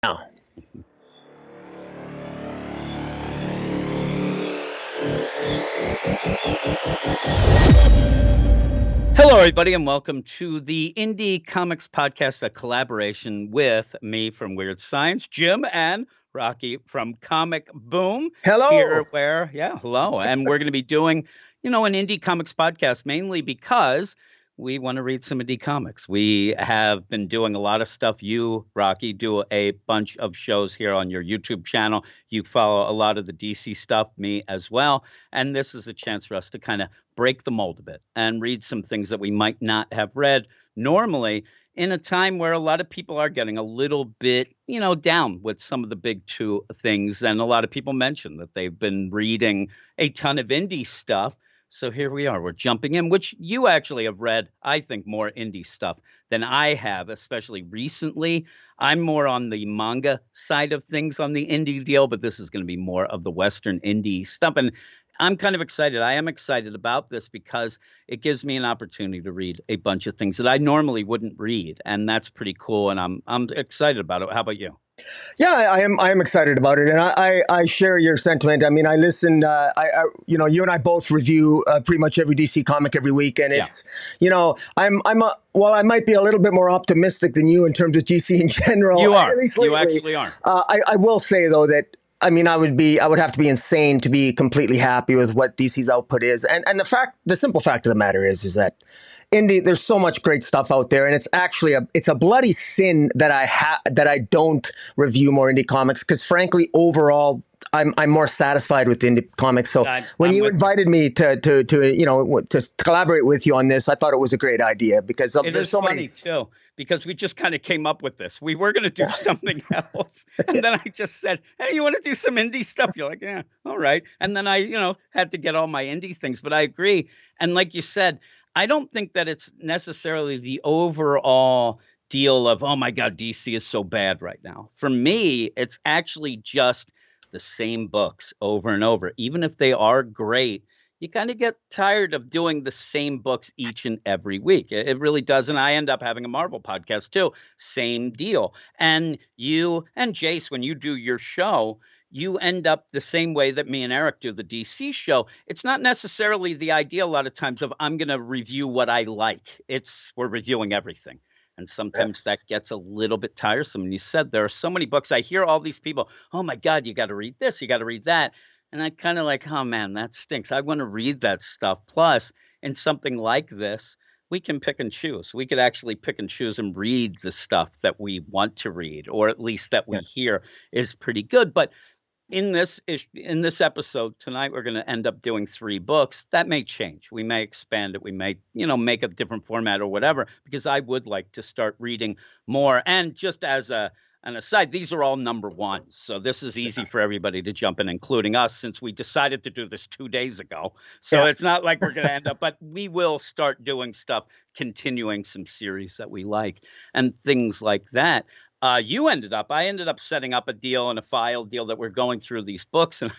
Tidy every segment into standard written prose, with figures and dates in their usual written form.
Now. Hello, everybody, and welcome to the Indie Comics Podcast, a collaboration with me from Weirdscience, Jim, and Rocky from Comic Boom. Hello. Hello. And we're going to be doing, an Indie Comics Podcast mainly because we want to read some indie comics. We have been doing a lot of stuff. You, Rocky, do a bunch of shows here on your YouTube channel. You follow a lot of the DC stuff, me as well. And this is a chance for us to kind of break the mold a bit and read some things that we might not have read normally in a time where a lot of people are getting a little bit, down with some of the big two things. And a lot of people mention that they've been reading a ton of indie stuff. So here we are. We're jumping in, which you actually have read, I think, more indie stuff than I have, especially recently. I'm more on the manga side of things on the indie deal, but this is going to be more of the Western indie stuff. And I'm kind of excited. I am excited about this because it gives me an opportunity to read a bunch of things that I normally wouldn't read, and that's pretty cool. And I'm excited about it. How about you? Yeah, I am excited about it, and I share your sentiment. I mean, I listen. You and I both review pretty much every DC comic every week, and it's while I might be a little bit more optimistic than you in terms of DC in general. You are. At least lately, you actually are. I will say though that. I mean, I would have to be insane to be completely happy with what DC's output is, and the simple fact of the matter is that indie, there's so much great stuff out there, and it's actually it's a bloody sin that I don't review more indie comics because, frankly, overall, I'm more satisfied with indie comics. So when you invited me to collaborate with you on this, I thought it was a great idea because there's so many too. Because we just kind of came up with this. We were going to do something else. And then I just said, hey, you want to do some indie stuff? You're like, yeah, all right. And then I, had to get all my indie things. But I agree. And like you said, I don't think that it's necessarily the overall deal of, oh, my God, DC is so bad right now. For me, it's actually just the same books over and over. Even if they are great, you kind of get tired of doing the same books each and every week. It really does. And I end up having a Marvel podcast too. Same deal. And you and Jace, when you do your show, you end up the same way that me and Eric do the DC show. It's not necessarily the idea a lot of times of I'm going to review what I like. We're reviewing everything. And sometimes that gets a little bit tiresome. And you said there are so many books. I hear all these people, oh my God, you got to read this, you got to read that. And I kind of like, oh man, that stinks. I want to read that stuff. Plus, in something like this, we can pick and choose. We could actually pick and choose and read the stuff that we want to read, or at least that we hear is pretty good. But in this episode tonight, we're going to end up doing 3 books. That may change. We may expand it. We may, make a different format or whatever, because I would like to start reading more. And just as an aside, these are all number ones. So this is easy for everybody to jump in, including us, since we decided to do this 2 days ago. So it's not like we're going to end up, but we will start doing stuff, continuing some series that we like and things like that. I ended up setting up a deal and a file deal that we're going through these books. And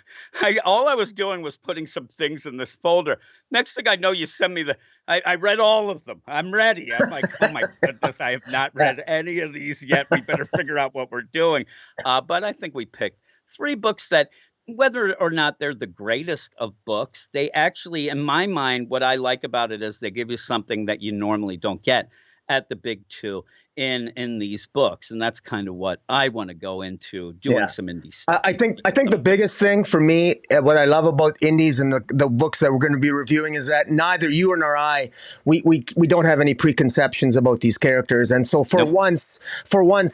all I was doing was putting some things in this folder. Next thing I know, you send me I read all of them. I'm ready. I'm like, oh my goodness, I have not read any of these yet. We better figure out what we're doing. But I think we picked 3 books that, whether or not they're the greatest of books, they actually, in my mind, what I like about it is they give you something that you normally don't get at the big two in these books, and that's kind of what I want to go into doing some indie stuff. I think the biggest thing for me, what I love about indies and the books that we're going to be reviewing is that neither you nor I, we don't have any preconceptions about these characters, and so for once,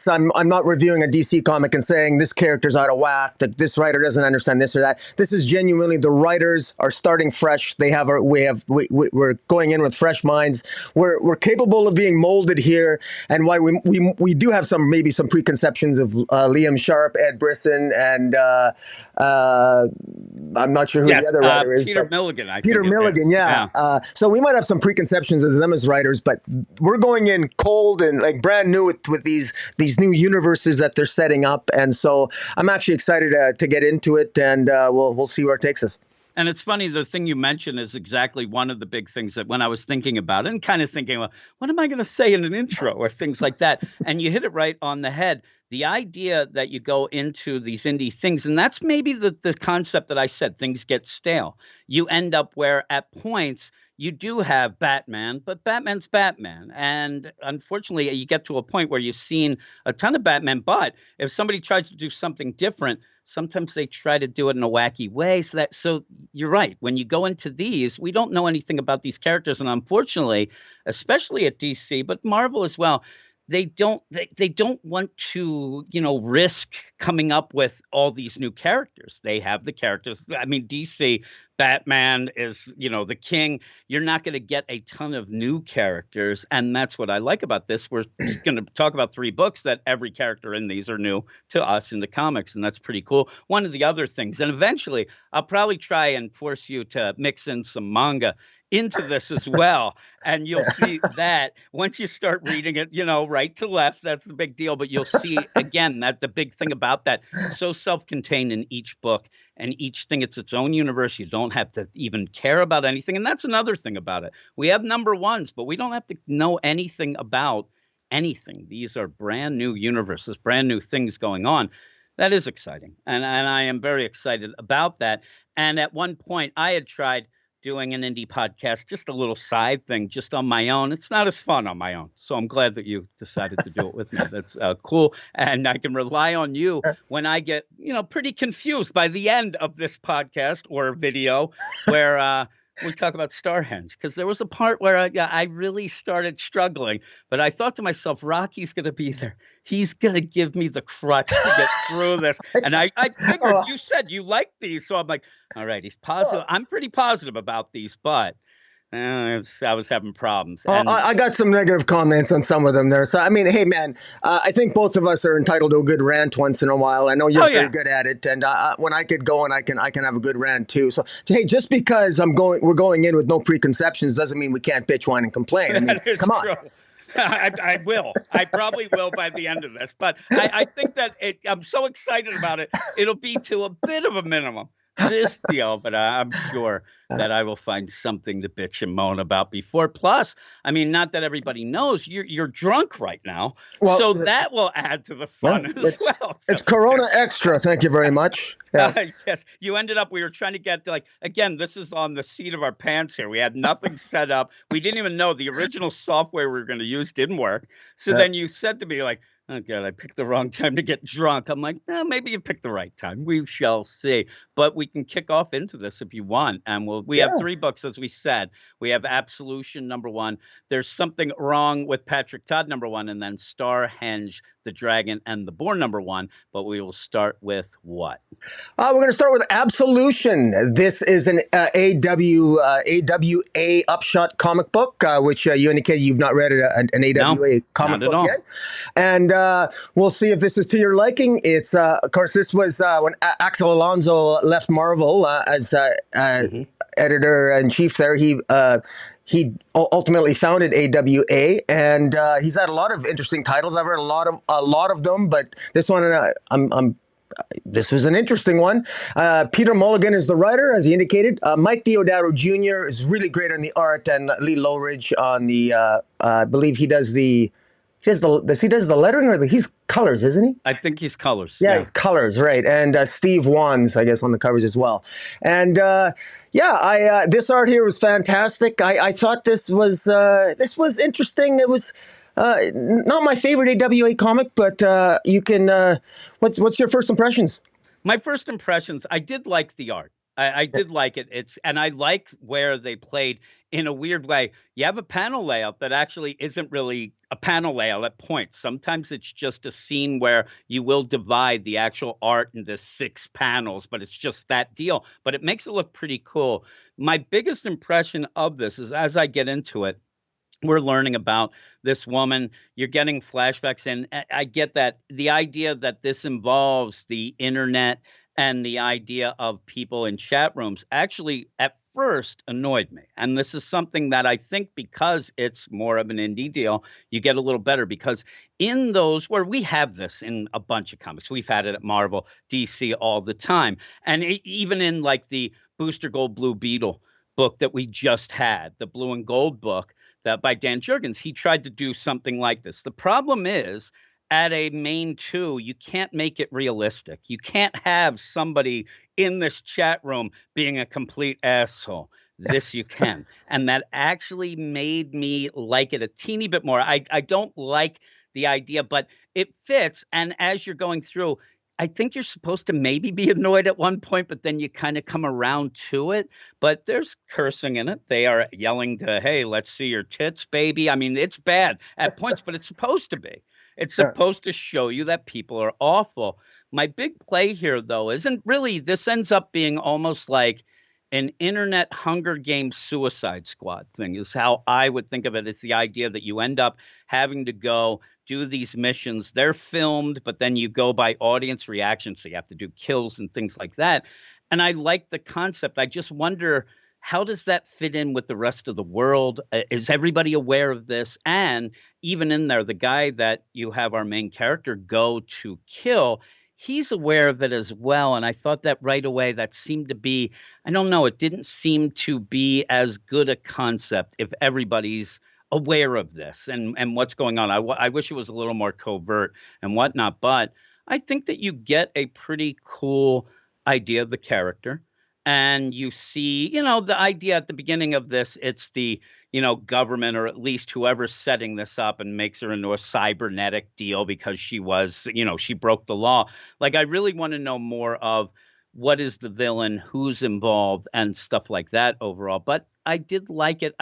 I'm not reviewing a DC comic and saying this character's out of whack, that this writer doesn't understand this or that. This is genuinely the writers are starting fresh. We're going in with fresh minds. We're capable of being molded here, and why we do have maybe some preconceptions of Liam Sharp, Ed Brisson, and I'm not sure who the other writer is. Peter Milligan. Peter Milligan, yeah. So we might have some preconceptions as them as writers, but we're going in cold and like brand new with these new universes that they're setting up, and so I'm actually excited to get into it, and we'll see where it takes us. And it's funny, the thing you mentioned is exactly one of the big things that when I was thinking about it and kind of thinking, well, what am I going to say in an intro or things like that? And you hit it right on the head. The idea that you go into these indie things, and that's maybe the concept that I said, things get stale. You end up where at points you do have Batman, but Batman's Batman. And unfortunately, you get to a point where you've seen a ton of Batman, but if somebody tries to do something different, sometimes they try to do it in a wacky way. So you're right. When you go into these, we don't know anything about these characters. And unfortunately, especially at DC, but Marvel as well, they don't want to, risk coming up with all these new characters. They have the characters. I mean, DC, Batman is, the king. You're not going to get a ton of new characters. And that's what I like about this. We're going to talk about 3 books that every character in these are new to us in the comics. And that's pretty cool. One of the other things, and eventually I'll probably try and force you to mix in some manga into this as well. And you'll see that once you start reading it, right to left, that's the big deal. But you'll see again that the big thing about that, so self-contained in each book and each thing, it's its own universe. You don't have to even care about anything. And that's another thing about it. We have number ones, but we don't have to know anything about anything. These are brand new universes, brand new things going on. That is exciting. And I am very excited about that. And at one point I had tried doing an indie podcast, just a little side thing, just on my own. It's not as fun on my own. So I'm glad that you decided to do it with me. That's cool. And I can rely on you when I get, pretty confused by the end of this podcast or video where we talk about Starhenge. Because there was a part where I really started struggling. But I thought to myself, Rocky's going to be there. He's going to give me the crutch to get through this. And I figured you said you liked these. So I'm like, all right, he's positive. I'm pretty positive about these, but I was having problems. And I got some negative comments on some of them there. So, I mean, hey, man, I think both of us are entitled to a good rant once in a while. I know you're very good at it. And when I get going, I can have a good rant, too. So, hey, just because we're going in with no preconceptions doesn't mean we can't bitch, whine, and complain. I mean, come on. I will. I probably will by the end of this. But I think that I'm so excited about it. It'll be to a bit of a minimum this deal, but I'm sure that I will find something to bitch and moan about before. Plus, I mean, not that everybody knows you're drunk right now, so that will add to the fun as well. So, it's Corona Extra. Thank you very much. Yeah. Yes, you ended up. We were trying to get again. This is on the seat of our pants here. We had nothing set up. We didn't even know the original software we were going to use didn't work. So then you said to me oh, God, I picked the wrong time to get drunk. I'm like, no, maybe you picked the right time. We shall see. But we can kick off into this if you want. And we have 3 books, as we said. We have Absolution, number 1. There's Something Wrong with Patrick Todd, number 1. And then Starhenge, the Dragon and the Boar, number 1. But we will start with what? We're going to start with Absolution. This is an AWA Upshot comic book, which you indicated you've not read an AWA comic book yet. And we'll see if this is to your liking. It's, of course, this was when Axel Alonso left Marvel as editor-in-chief there. He ultimately founded AWA, and he's had a lot of interesting titles. I've read a lot of them, but this one, this was an interesting one. Peter Mulligan is the writer, as he indicated. Mike Deodato Jr. is really great on the art, and Lee Lowridge on the. I believe he does the. He does the lettering, or he's colors, isn't he? I think he's colors. Yeah, he's colors, right? And Steve Wands, I guess, on the covers as well. And this art here was fantastic. I thought this was interesting. It was not my favorite AWA comic, but you can. What's your first impressions? My first impressions, I did like the art. I did like it. And I like where they played in a weird way. You have a panel layout that actually isn't really a panel layout at points. Sometimes it's just a scene where you will divide the actual art into 6 panels, but it's just that deal. But it makes it look pretty cool. My biggest impression of this is as I get into it, we're learning about this woman. You're getting flashbacks, and I get that the idea that this involves the internet and the idea of people in chat rooms actually at first annoyed me. And this is something that I think because it's more of an indie deal, you get a little better, because in those where we have this in a bunch of comics, we've had it at Marvel, DC all the time. And even in like the Booster Gold Blue Beetle book that we just had, the Blue and Gold book that by Dan Jurgens. He tried to do something like this. The problem is, at a main 2, you can't make it realistic. You can't have somebody in this chat room being a complete asshole. This you can. And that actually made me like it a teeny bit more. I don't like the idea, but it fits. And as you're going through, I think you're supposed to maybe be annoyed at one point, but then you kind of come around to it. But there's cursing in it. They are yelling to, hey, let's see your tits, baby. I mean, it's bad at points, but it's supposed to be. It's supposed to show you that people are awful. My big play here, though, isn't really, this ends up being almost like an internet Hunger Games Suicide Squad thing, is how I would think of it. It's the idea that you end up having to go do these missions. They're filmed, but then you go by audience reaction. So you have to do kills and things like that. And I like the concept. I just wonder, how does that fit in with the rest of the world? Is everybody aware of this? And even in there, the guy that you have our main character go to kill, he's aware of it as well. And I thought that right away, that seemed to be, I don't know, it didn't seem to be as good a concept if everybody's aware of this and what's going on. I wish it was a little more covert and whatnot, but I think that you get a pretty cool idea of the character. And you see, the idea at the beginning of this, it's the, government, or at least whoever's setting this up and makes her into a cybernetic deal because she was, she broke the law. Like, I really want to know more of what is the villain, who's involved, and stuff like that overall. But I did like it.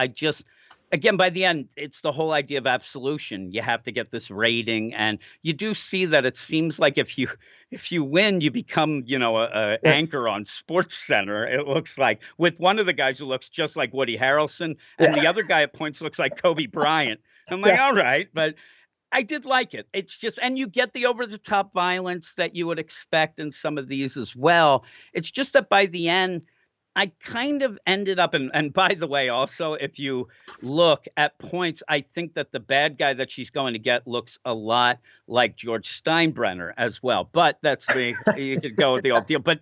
Again, by the end, it's the whole idea of absolution. You have to get this rating, and you do see that it seems like if you win, you become, a anchor on Sports Center. It looks like, with one of the guys who looks just like Woody Harrelson, and the other guy at points looks like Kobe Bryant. I'm like, all right, but I did like it. It's just, and you get the over-the-top violence that you would expect in some of these as well. It's just that by the end, I kind of ended up, and by the way, also, if you look at points, I think that the bad guy that she's going to get looks a lot like George Steinbrenner as well. But that's me. You could go with the old deal. But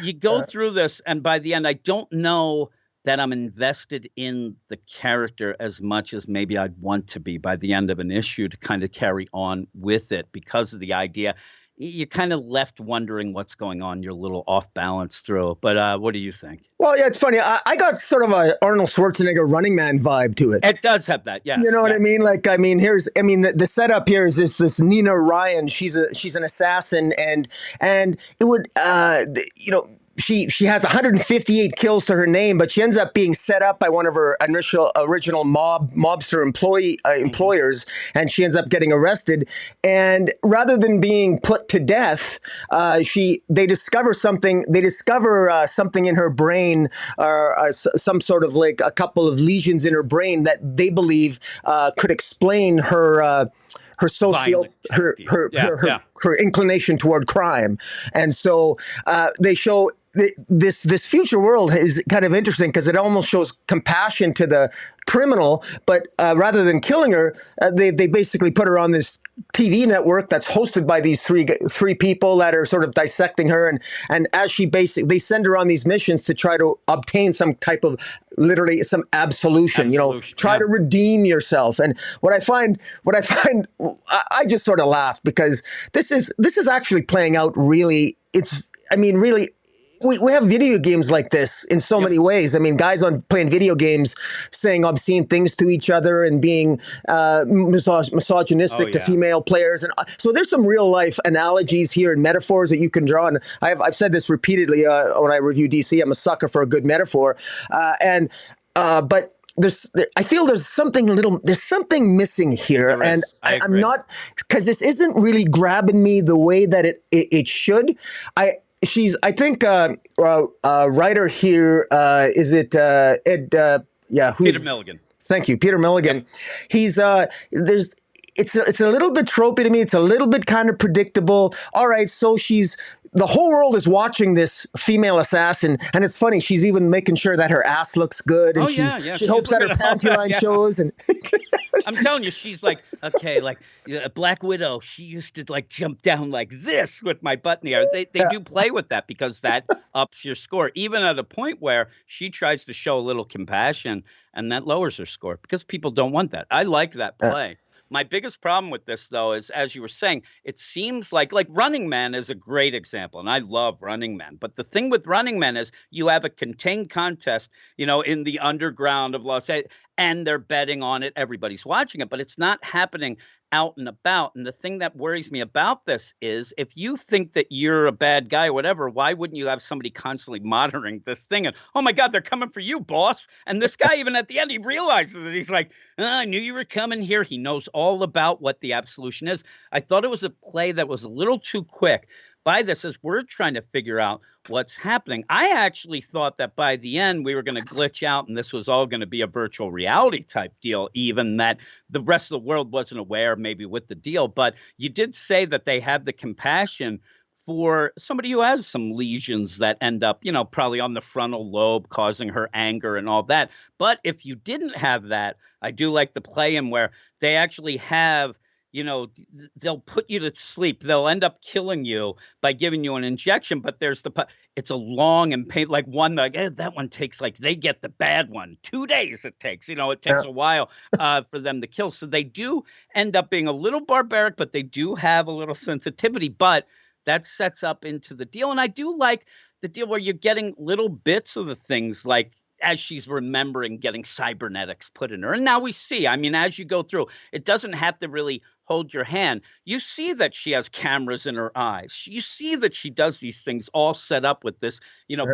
you go through this, and by the end, I don't know that I'm invested in the character as much as maybe I'd want to be by the end of an issue to kind of carry on with it, because of the idea. You're kind of left wondering what's going on. You're a little off balance through. But what do you think? Well, yeah, it's funny. I got sort of a Arnold Schwarzenegger Running Man vibe to it. It does have that, yeah. You know what I mean? Like, the setup here is this Nina Ryan. She's an assassin, and it would, She has 158 kills to her name, but she ends up being set up by one of her original mobster employers, and she ends up getting arrested. And rather than being put to death, they discover something. They discover something in her brain, or some sort of, like, a couple of lesions in her brain that they believe could explain her her inclination toward crime. And so they show this future world is kind of interesting, because it almost shows compassion to the criminal, but rather than killing her, they basically put her on this TV network that's hosted by these three people that are sort of dissecting her, and as they send her on these missions to try to obtain some type of, literally, some absolution. Try to redeem yourself. And what I find, I just sort of laugh, because this is actually playing out really. Really. We have video games like this in so many ways. I mean, guys playing video games saying obscene things to each other and being misogynistic to female players. And so there's some real life analogies here and metaphors that you can draw. And I've said this repeatedly when I review DC. I'm a sucker for a good metaphor. But I feel there's something missing here, and I'm not, because this isn't really grabbing me the way that it should. I think writer here, is it Ed? Peter Milligan. Thank you, Peter Milligan. He's it's a little bit tropey to me. It's a little bit kind of predictable. All right, so the whole world is watching this female assassin, and it's funny. She's even making sure that her ass looks good, and Oh yeah, yeah. she She's hopes that her looking at all panty that. line Yeah. shows. And I'm telling you, she's like, okay, like Black Widow. She used to like jump down like this with my butt in the air. They do play with that because that ups your score, even at a point where she tries to show a little compassion, and that lowers her score because people don't want that. I like that play. My biggest problem with this, though, is as you were saying, it seems like Running Man is a great example, and I love Running Man. But the thing with Running Man is you have a contained contest, in the underground of Los Angeles, and they're betting on it. Everybody's watching it, but it's not happening out and about. And the thing that worries me about this is if you think that you're a bad guy or whatever, why wouldn't you have somebody constantly monitoring this thing? And, oh my God, they're coming for you, boss. And this guy, even at the end, he realizes it. He's like, I knew you were coming here. He knows all about what the Absolution is. I thought it was a play that was a little too quick. By this, as we're trying to figure out what's happening, I actually thought that by the end we were going to glitch out and this was all going to be a virtual reality type deal, even that the rest of the world wasn't aware maybe with the deal. But you did say that they have the compassion for somebody who has some lesions that end up, probably on the frontal lobe, causing her anger and all that. But if you didn't have that, I do like the play in where they actually have, they'll put you to sleep. They'll end up killing you by giving you an injection. But it's a long and pain, like one, that one takes they get the bad one. 2 days it takes, it takes a while for them to kill. So they do end up being a little barbaric, but they do have a little sensitivity. But that sets up into the deal. And I do like the deal where you're getting little bits of the things like as she's remembering getting cybernetics put in her. And now we see, as you go through, it doesn't have to really hold your hand. You see that she has cameras in her eyes. You see that she does these things all set up with this,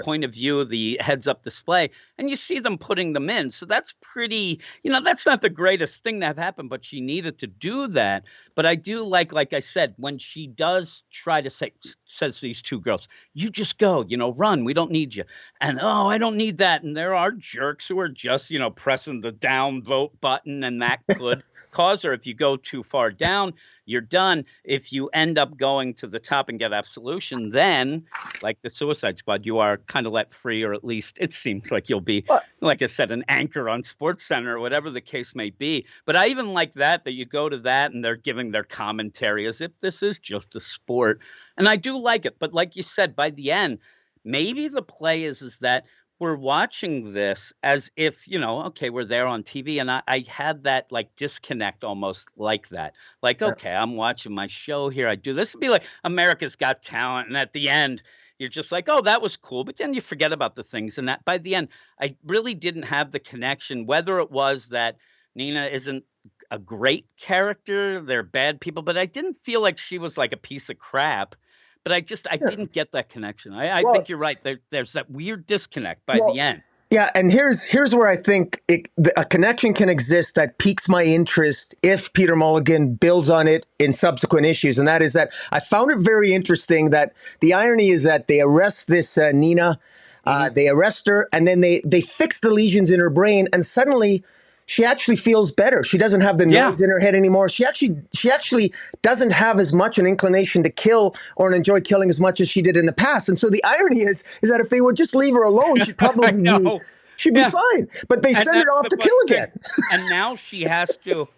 point of view, the heads up display, and you see them putting them in. So that's pretty, that's not the greatest thing that happened, but she needed to do that. But I do like I said, when she does try to says these two girls, you just go, run, we don't need you. And, oh, I don't need that. And there are jerks who are just, pressing the down vote button, and that could cause her, if you go too far down, you're done. If you end up going to the top and get Absolution, then, like the Suicide Squad, you are kind of let free, or at least it seems like you'll be, like I said, an anchor on SportsCenter or whatever the case may be. But I even like that you go to that and they're giving their commentary as if this is just a sport. And I do like it. But like you said, by the end, maybe the play is that we're watching this as if, okay, we're there on TV. And I had that disconnect almost like that. Like, okay, I'm watching my show here. I do this. Would be like America's Got Talent. And at the end, you're just like, oh, that was cool. But then you forget about the things. And that by the end, I really didn't have the connection, whether it was that Nina isn't a great character, they're bad people, but I didn't feel like she was like a piece of crap. But I didn't get that connection. I think you're right. There's that weird disconnect by the end. Yeah, and here's where I think a connection can exist that piques my interest if Peter Mulligan builds on it in subsequent issues, and that is that I found it very interesting that the irony is that they arrest this Nina, they arrest her, and then they fix the lesions in her brain, and suddenly she actually feels better. She doesn't have the noise in her head anymore. She actually doesn't have as much an inclination to kill or enjoy killing as much as she did in the past. And so the irony is that if they would just leave her alone, she'd probably she'd be fine. But they send her off to kill again. And now she has to,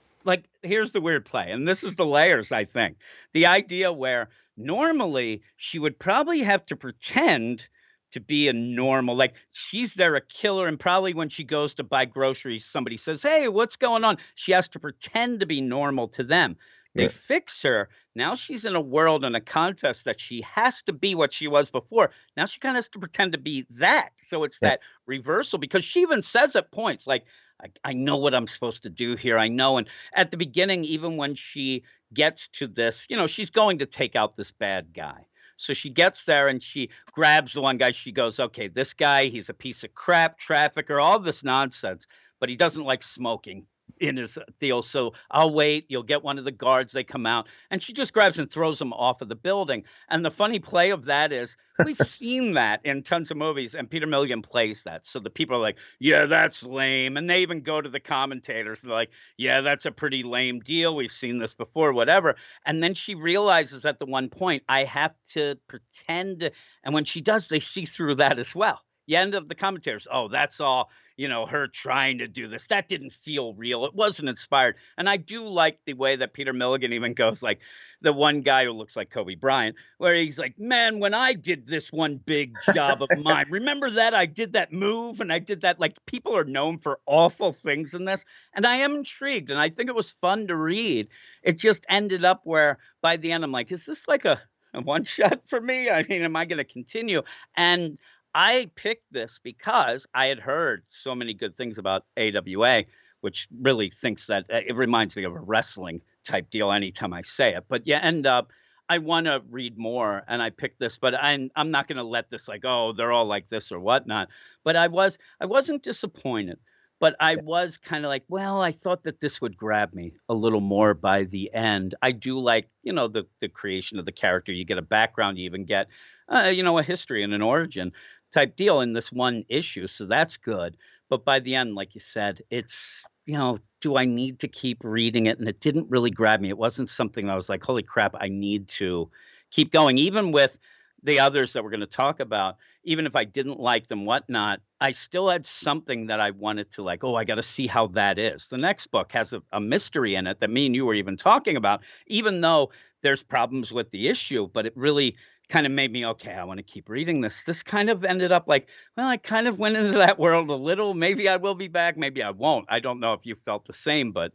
here's the weird play. And this is the layers, I think. The idea where normally she would probably have to pretend to be a normal, she's there a killer, and probably when she goes to buy groceries, somebody says, hey, what's going on? She has to pretend to be normal to them. They fix her. Now she's in a world and a contest that she has to be what she was before. Now she kind of has to pretend to be that. So it's that reversal, because she even says at points, I know what I'm supposed to do here. I know. And at the beginning, even when she gets to this, she's going to take out this bad guy. So she gets there and she grabs the one guy. She goes, okay, this guy, he's a piece of crap, trafficker, all this nonsense, but he doesn't like smoking. in his deal. So I'll wait. You'll get one of the guards. They come out, and she just grabs and throws him off of the building. And the funny play of that is we've seen that in tons of movies, and Peter Milligan plays that. So the people are like, "Yeah, that's lame," and they even go to the commentators. They're like, "Yeah, that's a pretty lame deal. We've seen this before, whatever." And then she realizes at the one point, I have to pretend. And when she does, they see through that as well. The end of the commentators, oh, that's all, her trying to do this. That didn't feel real. It wasn't inspired. And I do like the way that Peter Milligan even goes, like the one guy who looks like Kobe Bryant, where he's like, man, when I did this one big job of mine, remember that I did that move and I did that. Like people are known for awful things in this. And I am intrigued. And I think it was fun to read. It just ended up where by the end, I'm like, is this like a one shot for me? I mean, am I going to continue? And I picked this because I had heard so many good things about AWA, which really thinks that it reminds me of a wrestling type deal anytime I say it. But yeah, end up I want to read more, and I picked this, but I'm not going to let this like, oh, they're all like this or whatnot. But I wasn't disappointed, but I was kind of like, well, I thought that this would grab me a little more by the end. I do like, the creation of the character. You get a background, you even get, a history and an origin type deal in this one issue. So that's good. But by the end, like you said, it's, do I need to keep reading it? And it didn't really grab me. It wasn't something that I was like, holy crap, I need to keep going. Even with the others that we're going to talk about, even if I didn't like them, whatnot, I still had something that I wanted to like, oh, I got to see how that is. The next book has a mystery in it that me and you were even talking about, even though there's problems with the issue, but it really kind of made me, okay, I want to keep reading this. This kind of ended up like, well, I kind of went into that world a little. Maybe I will be back. Maybe I won't. I don't know if you felt the same, but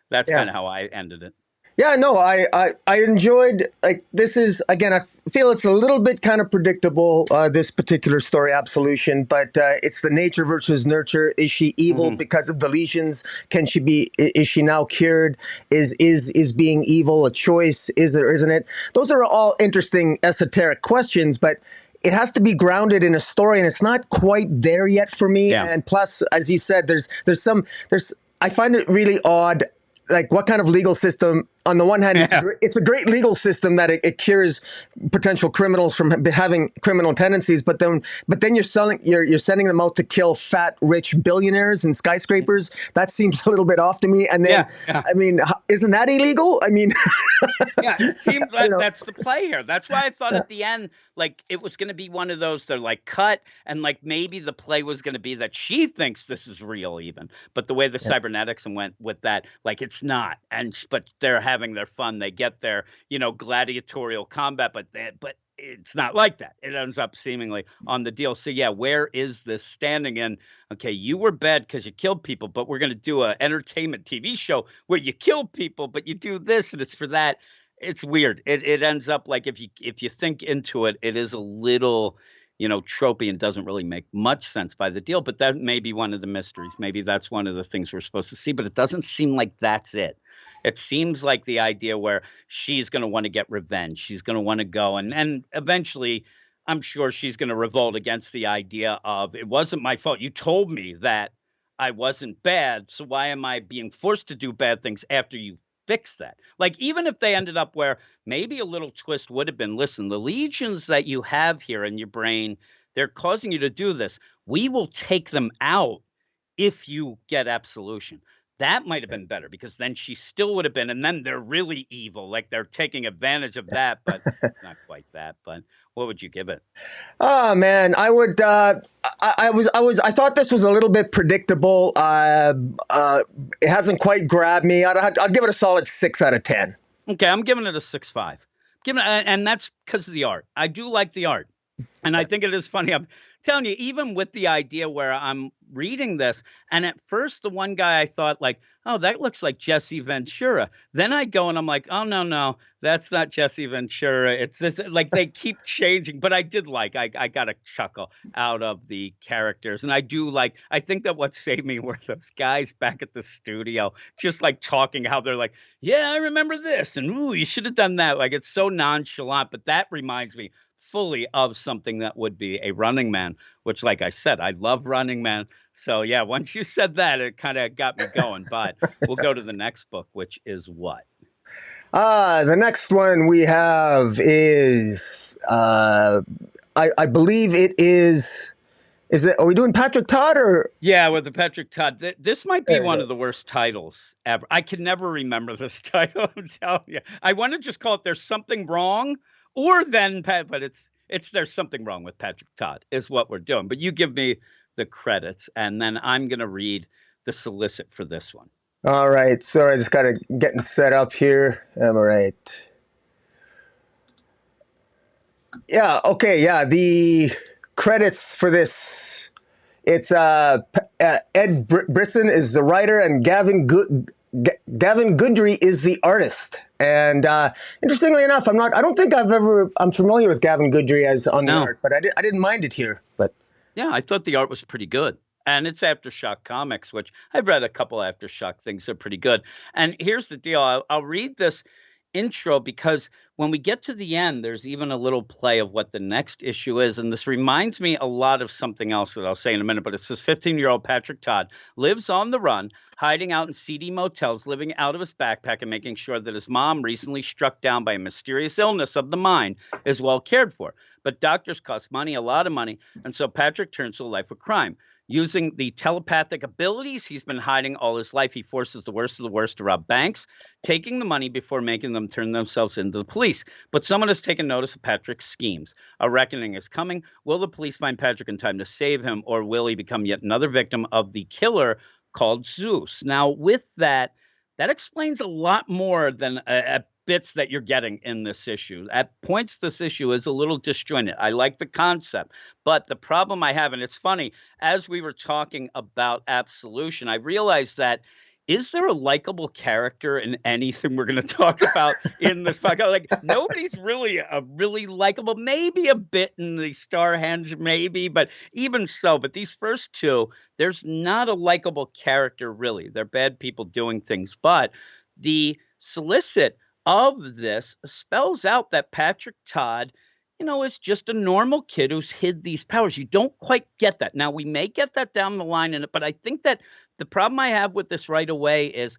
that's Yeah. kind of how I ended it. Yeah, no, I enjoyed, like, this is, again, I feel it's a little bit kind of predictable, this particular story, Absolution, but it's the nature versus nurture. Is she evil because of the lesions? Is she now cured? Is being evil a choice? Is it or isn't it? Those are all interesting esoteric questions, but it has to be grounded in a story, and it's not quite there yet for me. Yeah. And plus, as you said, I find it really odd, like what kind of legal system. On the one hand, it's a great legal system that it cures potential criminals from having criminal tendencies, but then you're sending them out to kill fat, rich billionaires and skyscrapers. That seems a little bit off to me. And then, I mean, isn't that illegal? I mean, yeah, it seems like that's the play here. That's why I thought at the end, like it was going to be one of those. They're like cut, and like maybe the play was going to be that she thinks this is real, even. But the way the cybernetics went with that, like it's not. But they're having their fun. They get their, gladiatorial combat, but it's not like that. It ends up seemingly on the deal. So yeah, where is this standing in? Okay, you were bad because you killed people, but we're going to do an entertainment TV show where you kill people, but you do this, and it's for that. It's weird. It ends up like if you think into it, it is a little, tropey and doesn't really make much sense by the deal. But that may be one of the mysteries. Maybe that's one of the things we're supposed to see. But it doesn't seem like that's it. It seems like the idea where she's going to want to get revenge. She's going to want to go and eventually I'm sure she's going to revolt against the idea of it wasn't my fault. You told me that I wasn't bad. So why am I being forced to do bad things after you fix that? Like, even if they ended up where maybe a little twist would have been, listen, the legions that you have here in your brain, they're causing you to do this. We will take them out if you get absolution. That might have been better because then she still would have been, and then they're really evil, like they're taking advantage of that, but not quite that. But what would you give it? Oh man, I would. I thought this was a little bit predictable. It hasn't quite grabbed me. I'd give it a solid 6 out of 10. Okay, I'm giving it a 6.5. And that's because of the art. I do like the art, and I think it is funny. I'm telling you, even with the idea where I'm reading this, and at first the one guy I thought like, oh, that looks like Jesse Ventura. Then I go and I'm like, oh no, that's not Jesse Ventura. It's this, like they keep changing. But I did like, I got a chuckle out of the characters. And I think that what saved me were those guys back at the studio, just like talking how they're like, yeah, I remember this. And ooh, you should have done that. Like it's so nonchalant. But that reminds me, fully of something that would be a Running Man, which, like I said, I love Running Man. So yeah, once you said that, it kind of got me going. But we'll go to the next book, which is what? The next one we have is, I believe it is. Is it? Are we doing Patrick Todd or? Yeah, with the Patrick Todd. This might be There we one go. of the worst titles ever. I can never remember this title. I'm telling you. I want to just call it "There's Something Wrong," or then, but it's "There's Something Wrong with Patrick Todd" is what we're doing. But you give me the credits, and then I'm gonna read the solicit for this one. All right. Sorry, I just got to getting set up here. All right. Yeah. Okay. Yeah. The credits for this. It's Ed Brisson is the writer, and Gavin Goodry is the artist. And interestingly enough, I don't think I'm familiar with Gavin Goodry as on the No. art, but I didn't mind it here. But Yeah, I thought the art was pretty good. And it's Aftershock Comics, which I've read a couple Aftershock things. They're pretty good. And here's the deal. I'll read this intro because when we get to the end, there's even a little play of what the next issue is. And this reminds me a lot of something else that I'll say in a minute. But it says 15-year-old Patrick Todd lives on the run, hiding out in seedy motels, living out of his backpack, and making sure that his mom, recently struck down by a mysterious illness of the mind, is well cared for. But doctors cost money, a lot of money. And so Patrick turns to a life of crime. Using the telepathic abilities he's been hiding all his life, he forces the worst of the worst to rob banks, taking the money before making them turn themselves into the police. But someone has taken notice of Patrick's schemes. A reckoning is coming. Will the police find Patrick in time to save him, or will he become yet another victim of the killer called Zeus? Now, with that, that explains a lot more than bits that you're getting in this issue. At points, this issue is a little disjointed. I like the concept, but the problem I have, and it's funny, as we were talking about Absolution, I realized that is there a likable character in anything we're going to talk about in this podcast? Like, nobody's really a really likable, maybe a bit in the Starhenge, maybe, but even so. But these first two, there's not a likable character, really. They're bad people doing things. But the solicit of this spells out that Patrick Todd, is just a normal kid who's hid these powers. You don't quite get that. Now, we may get that down the line in it, but I think that the problem I have with this right away is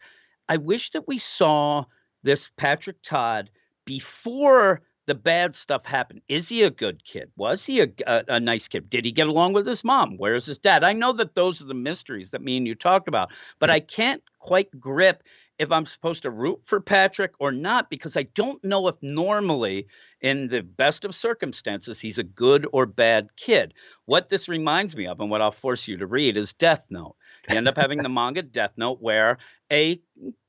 I wish that we saw this Patrick Todd before the bad stuff happened. Is he a good kid? Was he a nice kid? Did he get along with his mom? Where's his dad? I know that those are the mysteries that me and you talked about, but I can't quite grip if I'm supposed to root for Patrick or not, because I don't know if normally, in the best of circumstances, he's a good or bad kid. What this reminds me of, and what I'll force you to read, is Death Note. You end up having the manga Death Note, where a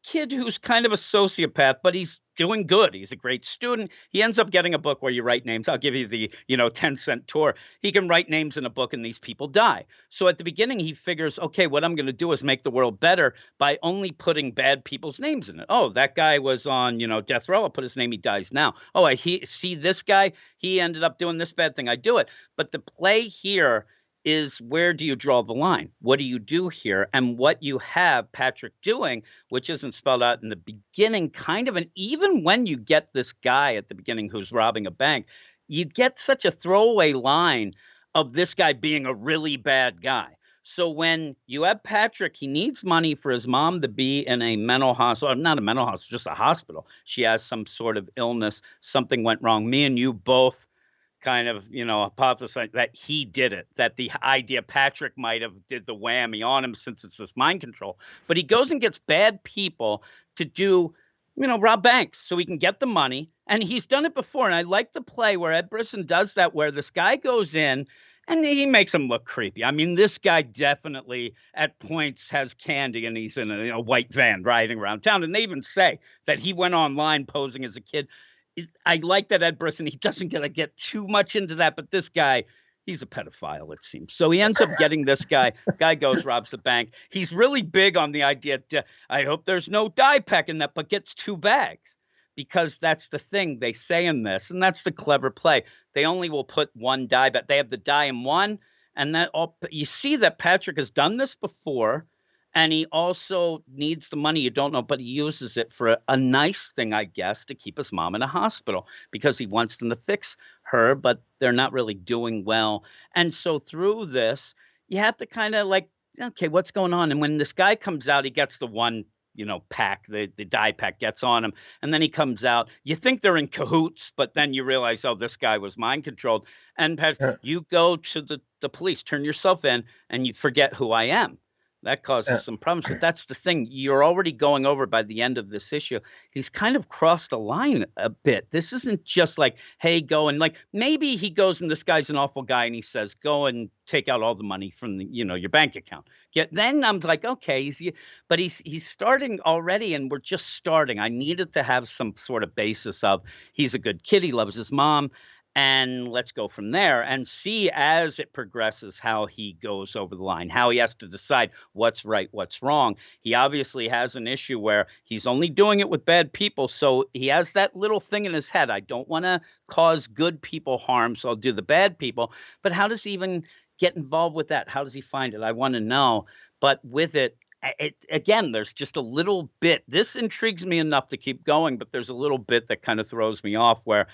kid who's kind of a sociopath, but he's doing good. He's a great student. He ends up getting a book where you write names. I'll give you the, 10-cent tour. He can write names in a book and these people die. So at the beginning, he figures, okay, what I'm going to do is make the world better by only putting bad people's names in it. Oh, that guy was on, death row. I'll put his name. He dies now. Oh, I see this guy. He ended up doing this bad thing. I do it. But the play here is, where do you draw the line? What do you do here? And what you have Patrick doing, which isn't spelled out in the beginning, kind of, and even when you get this guy at the beginning who's robbing a bank, you get such a throwaway line of this guy being a really bad guy. So when you have Patrick, he needs money for his mom to be in a mental hospital, not a mental hospital, just a hospital. She has some sort of illness. Something went wrong. Me and you both kind of, hypothesize that he did it, that the idea Patrick might have did the whammy on him since it's this mind control. But he goes and gets bad people to do, rob banks so he can get the money. And he's done it before. And I like the play where Ed Brisson does that, where this guy goes in and he makes him look creepy. I mean, this guy definitely at points has candy and he's in a white van riding around town. And they even say that he went online posing as a kid. I like that Ed Brisson, he doesn't get too much into that, but this guy, he's a pedophile, it seems. So he ends up getting this guy. Guy goes, robs the bank. He's really big on the idea, I hope there's no dye pack in that, but gets 2 bags. Because that's the thing they say in this, and that's the clever play. They only will put 1 dye back. They have the dye in one, and that all. You see that Patrick has done this before, And he also needs the money. You don't know, but he uses it for a nice thing, I guess, to keep his mom in a hospital because he wants them to fix her, but they're not really doing well. And so through this, you have to kind of like, okay, what's going on? And when this guy comes out, he gets the one, pack, the dye pack gets on him. And then he comes out. You think they're in cahoots, but then you realize, oh, this guy was mind controlled. And Pat, Yeah. you go to the police, turn yourself in, and you forget who I am. That causes some problems. But that's the thing. You're already going over by the end of this issue. He's kind of crossed the line a bit. This isn't just like, hey, go and like maybe he goes and this guy's an awful guy and he says, go and take out all the money from your bank account. Then I'm like, okay, but he's starting already and we're just starting. I needed to have some sort of basis of he's a good kid. He loves his mom. And let's go from there and see as it progresses how he goes over the line, how he has to decide what's right, what's wrong. He obviously has an issue where he's only doing it with bad people. So he has that little thing in his head. I don't want to cause good people harm, so I'll do the bad people. But how does he even get involved with that? How does he find it? I want to know. But with it, again, there's just a little bit. This intrigues me enough to keep going, but there's a little bit that kind of throws me off where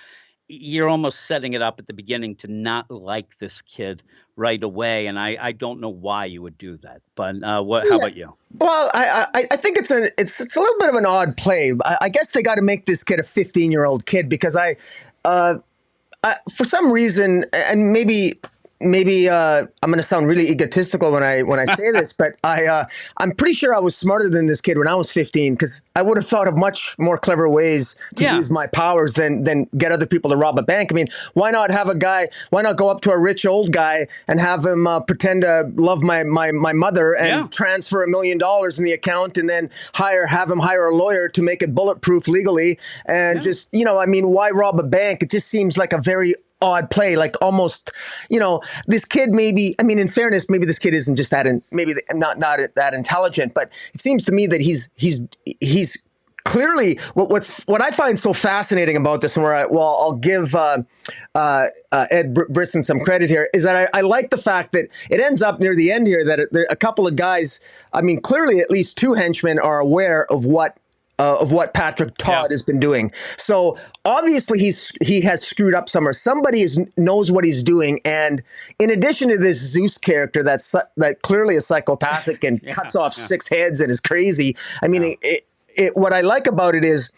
you're almost setting it up at the beginning to not like this kid right away, and I don't know why you would do that. But how about you? Well, I think it's a little bit of an odd play. I guess they got to make this kid a 15-year-old kid because I for some reason, and maybe I'm going to sound really egotistical when I say this, but I'm pretty sure I was smarter than this kid when I was 15 because I would have thought of much more clever ways to use my powers than get other people to rob a bank. I mean, why not go up to a rich old guy and have him pretend to love my mother and transfer $1 million in the account and then have him hire a lawyer to make it bulletproof legally and just, I mean, why rob a bank? It just seems like a very odd play, like almost, this kid maybe, I mean, in fairness, maybe this kid isn't just maybe not that intelligent, but it seems to me that he's clearly what I find so fascinating about this, and I'll give Ed Brisson some credit here, is that I like the fact that it ends up near the end here that a couple of guys, I mean, clearly at least two henchmen are aware of what Patrick Todd has been doing. So obviously he has screwed up somewhere. Somebody knows what he's doing. And in addition to this Zeus character that clearly is psychopathic and cuts off 6 heads and is crazy. I mean, what I like about it is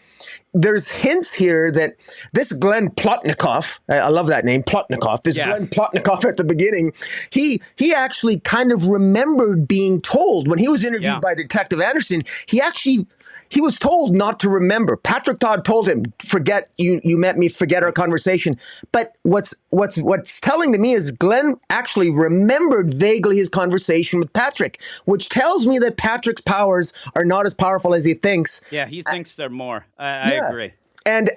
there's hints here that this Glenn Plotnikoff, I love that name, Plotnikoff, Glenn Plotnikoff at the beginning, he actually kind of remembered being told when he was interviewed by Detective Anderson, he was told not to remember. Patrick Todd told him, forget you met me, forget our conversation. But what's telling to me is Glenn actually remembered vaguely his conversation with Patrick, which tells me that Patrick's powers are not as powerful as he thinks. Yeah, he thinks they're more. I agree. And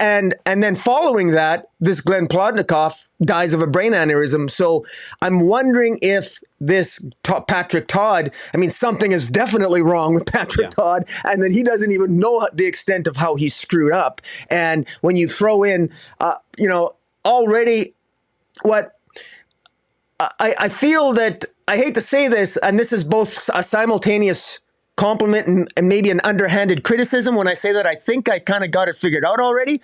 then following that, this Glenn Plotnikoff dies of a brain aneurysm. So I'm wondering if this Patrick Todd, I mean, something is definitely wrong with Patrick Todd, and then he doesn't even know the extent of how he screwed up. And when you throw in, already what I feel that, I hate to say this, and this is both a simultaneous compliment and maybe an underhanded criticism when I say that I think I kind of got it figured out already.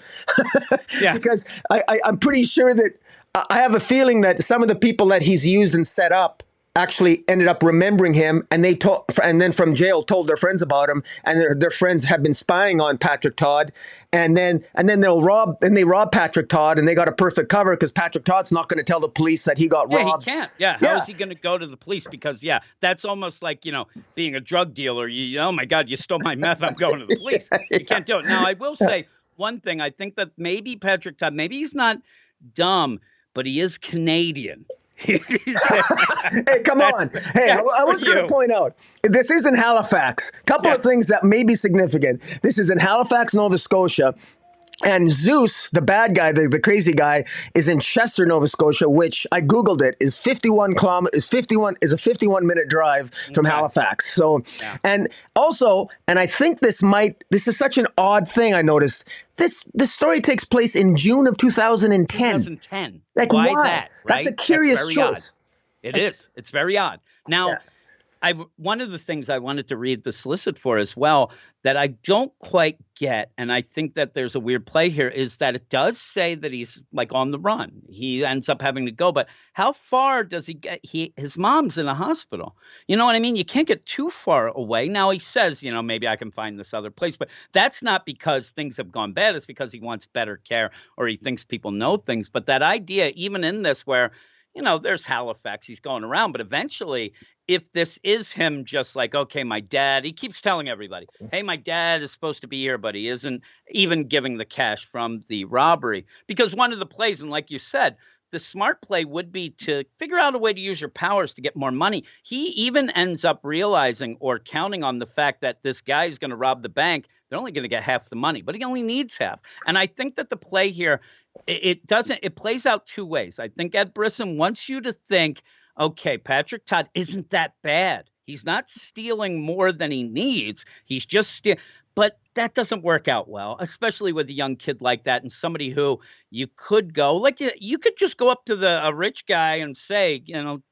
Because I'm pretty sure that I have a feeling that some of the people that he's used and set up actually ended up remembering him, and then from jail told their friends about him, and their friends have been spying on Patrick Todd, and then they rob Patrick Todd, and they got a perfect cover because Patrick Todd's not going to tell the police that he got robbed. He can't. How is he going to go to the police? Because that's almost like being a drug dealer. Oh my God, you stole my meth. I'm going to the police. You can't do it. Now I will say one thing. I think that maybe Patrick Todd, maybe he's not dumb, but he is Canadian. Hey, come on. Hey, I was going to point out, this is in Halifax. Couple of things that may be significant. This is in Halifax, Nova Scotia. And Zeus, the bad guy, the crazy guy, is in Chester, Nova Scotia, which I Googled it, is a 51-minute drive from Halifax. So, and also, and I think this is such an odd thing I noticed. This story takes place in June of 2010. 2010. Like, why why? that? Right? That's a curious choice. It is. It's very odd. Now, one of the things I wanted to read the solicit for as well that I don't quite get, and I think that there's a weird play here, is that it does say that he's like on the run. He ends up having to go, but how far does he get? His mom's in a hospital. You know what I mean? You can't get too far away. Now he says, maybe I can find this other place, but that's not because things have gone bad. It's because he wants better care or he thinks people know things. But that idea, even in this where there's Halifax, he's going around, but eventually, if this is him just like, okay, my dad, he keeps telling everybody, hey, my dad is supposed to be here, but he isn't even giving the cash from the robbery. Because one of the plays, and like you said, the smart play would be to figure out a way to use your powers to get more money. He even ends up realizing or counting on the fact that this guy is going to rob the bank. They're only going to get half the money, but he only needs half. And I think that the play here, it plays out two ways. I think Ed Brisson wants you to think, okay, Patrick Todd isn't that bad. He's not stealing more than he needs. He's just stealing. But that doesn't work out well, especially with a young kid like that and somebody who you could go, like you could just go up to a rich guy and say,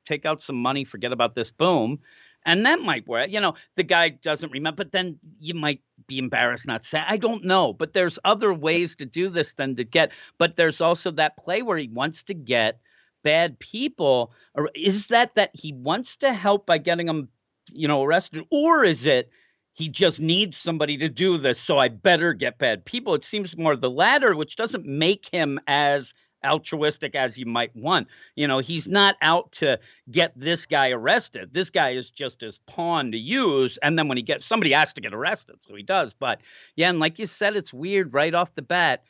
take out some money, forget about this, boom. And that might work. The guy doesn't remember, but then you might be embarrassed not to say. I don't know. But there's other ways to do this than to get. But there's also that play where he wants to get bad people. Or is that he wants to help by getting them, arrested? Or is it he just needs somebody to do this, so I better get bad people? It seems more the latter, which doesn't make him as altruistic as you might want. He's not out to get this guy arrested. This guy is just his pawn to use. And then when somebody has to get arrested, so he does. But yeah, and like you said, it's weird right off the bat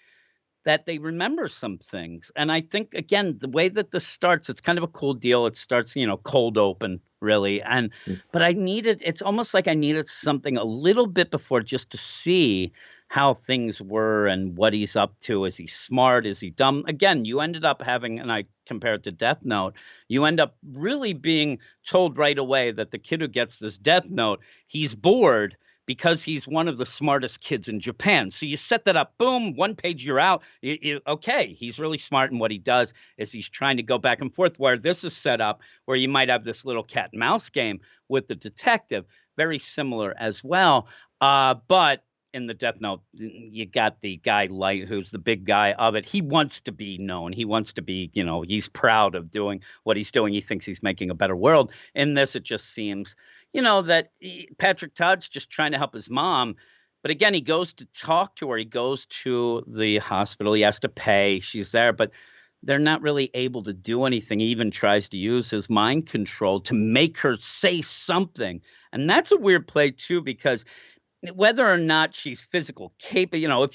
that they remember some things. And I think, again, the way that this starts, it's kind of a cool deal. It starts, cold open, really. But it's almost like I needed something a little bit before just to see how things were and what he's up to. Is he smart? Is he dumb? Again, you ended up having, and I compare it to Death Note, you end up really being told right away that the kid who gets this Death Note, he's bored because he's one of the smartest kids in Japan. So you set that up, boom, one page, you're out. Okay, he's really smart, and what he does is he's trying to go back and forth, where this is set up where you might have this little cat and mouse game with the detective, very similar as well. But in the Death Note, you got the guy Light, who's the big guy of it. He wants to be known. He wants to be, he's proud of doing what he's doing. He thinks he's making a better world. In this, it just seems, that Patrick Todd's just trying to help his mom. But again, he goes to talk to her. He goes to the hospital. He has to pay. She's there, but they're not really able to do anything. He even tries to use his mind control to make her say something. And that's a weird play, too, because whether or not she's physical capable,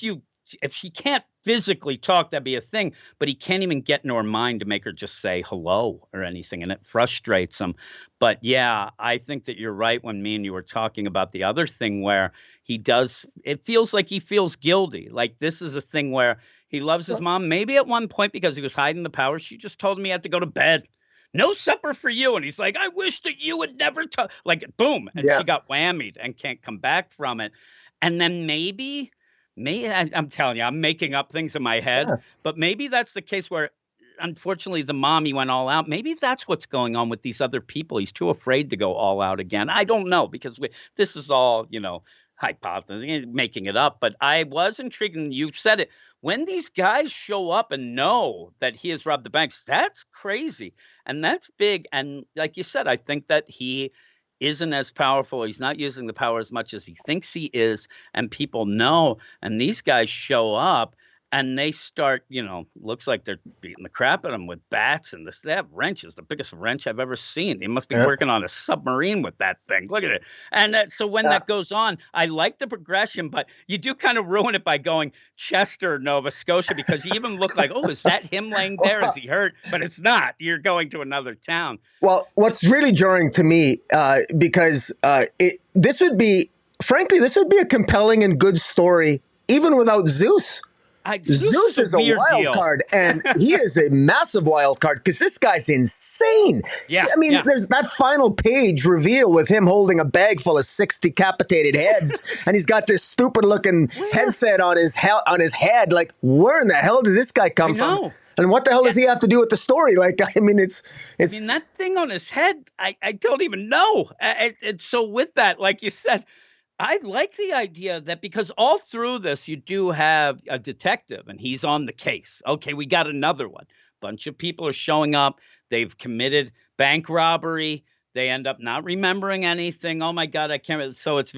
if she can't physically talk, that'd be a thing, but he can't even get in her mind to make her just say hello or anything, and it frustrates him. But yeah, I think that you're right when me and you were talking about the other thing where it feels like he feels guilty. Like this is a thing where he loves his mom, maybe at one point because he was hiding the power. She just told him he had to go to bed. No supper for you. And he's like, I wish that you would never talk. Like, boom. And she got whammied and can't come back from it. And then maybe I'm telling you, I'm making up things in my head, but maybe that's the case where, unfortunately, the mom, he went all out. Maybe that's what's going on with these other people. He's too afraid to go all out again. I don't know, because this is all, hypothesis, making it up. But I was intrigued, and you said it. When these guys show up and know that he has robbed the banks, that's crazy. And that's big. And like you said, I think that he isn't as powerful. He's not using the power as much as he thinks he is. And people know. And these guys show up and they start, looks like they're beating the crap at him with bats and this. They have wrenches, the biggest wrench I've ever seen. They must be working on a submarine with that thing. Look at it. And so when that goes on, I like the progression, but you do kind of ruin it by going Chester, Nova Scotia, because you even look like, oh, is that him laying there? Is he hurt? But it's not. You're going to another town. Well, what's really jarring to me, because this would be a compelling and good story, even without Zeus. Zeus Zeus is is a a weird wild deal. card, and he is a massive wild card because this guy's insane. Yeah, I mean, yeah. there's that final page reveal with him holding a bag full of 6 decapitated heads, and he's got this stupid-looking headset on his head. Like, where in the hell did this guy come from? And what the hell does he have to do with the story? Like, I mean, it's. I mean, that thing on his head, I don't even know. And so with that, like you said, I like the idea that because all through this, you do have a detective and he's on the case. Okay, we got another one. Bunch of people are showing up. They've committed bank robbery. They end up not remembering anything. Oh my God, I can't. So it's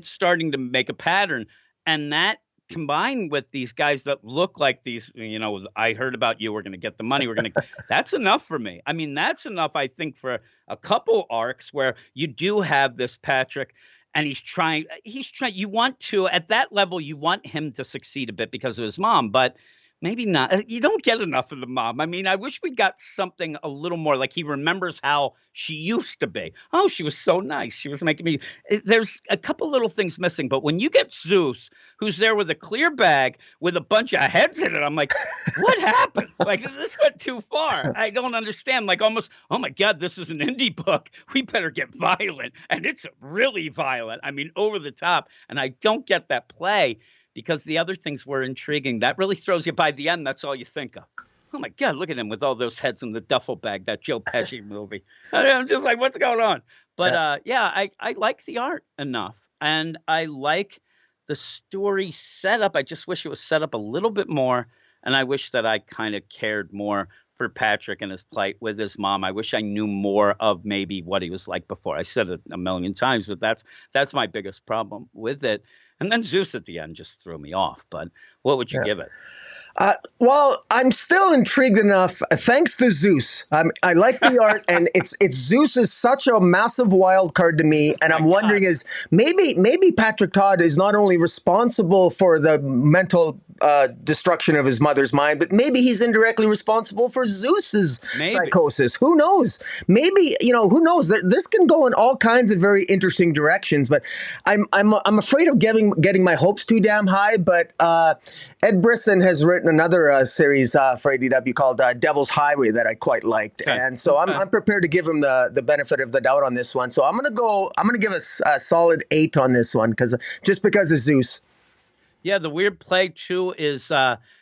starting to make a pattern. And that combined with these guys that look like these, I heard about you, we're going to get the money. That's enough for me. I mean, that's enough, I think, for a couple arcs where you do have this Patrick. And he's trying, you want to, at that level, you want him to succeed a bit because of his mom, but maybe not. You don't get enough of the mom. I mean, I wish we got something a little more like he remembers how she used to be. Oh, she was so nice. She was making me, there's a couple little things missing, but when you get Zeus, who's there with a clear bag with a bunch of heads in it, I'm like, what happened? Like, this went too far. I don't understand. Like, almost, oh my God, this is an indie book. We better get violent. And it's really violent. I mean, over the top. And I don't get that play because the other things were intriguing. That really throws you by the end. That's all you think of. Oh my God, look at him with all those heads in the duffel bag, that Joe Pesci movie. I'm just like, what's going on? But I like the art enough. And I like the story setup. I just wish it was set up a little bit more. And I wish that I kind of cared more for Patrick and his plight with his mom. I wish I knew more of maybe what he was like before. I said it a million times, but that's my biggest problem with it. And then Zeus at the end just threw me off. But what would you give it? Well, I'm still intrigued enough. Thanks to Zeus, I like the art, and it's Zeus is such a massive wild card to me. And I'm wondering is maybe Patrick Todd is not only responsible for the mental destruction of his mother's mind, but maybe he's indirectly responsible for Zeus's psychosis. Who knows? Maybe who knows? This can go in all kinds of very interesting directions. But I'm afraid of getting my hopes too damn high. But Ed Brisson has written another series for ADW called Devil's Highway that I quite liked, and so I'm prepared to give him the benefit of the doubt on this one. So I'm gonna give a solid 8 on this one because of Zeus. Yeah, the weird play too is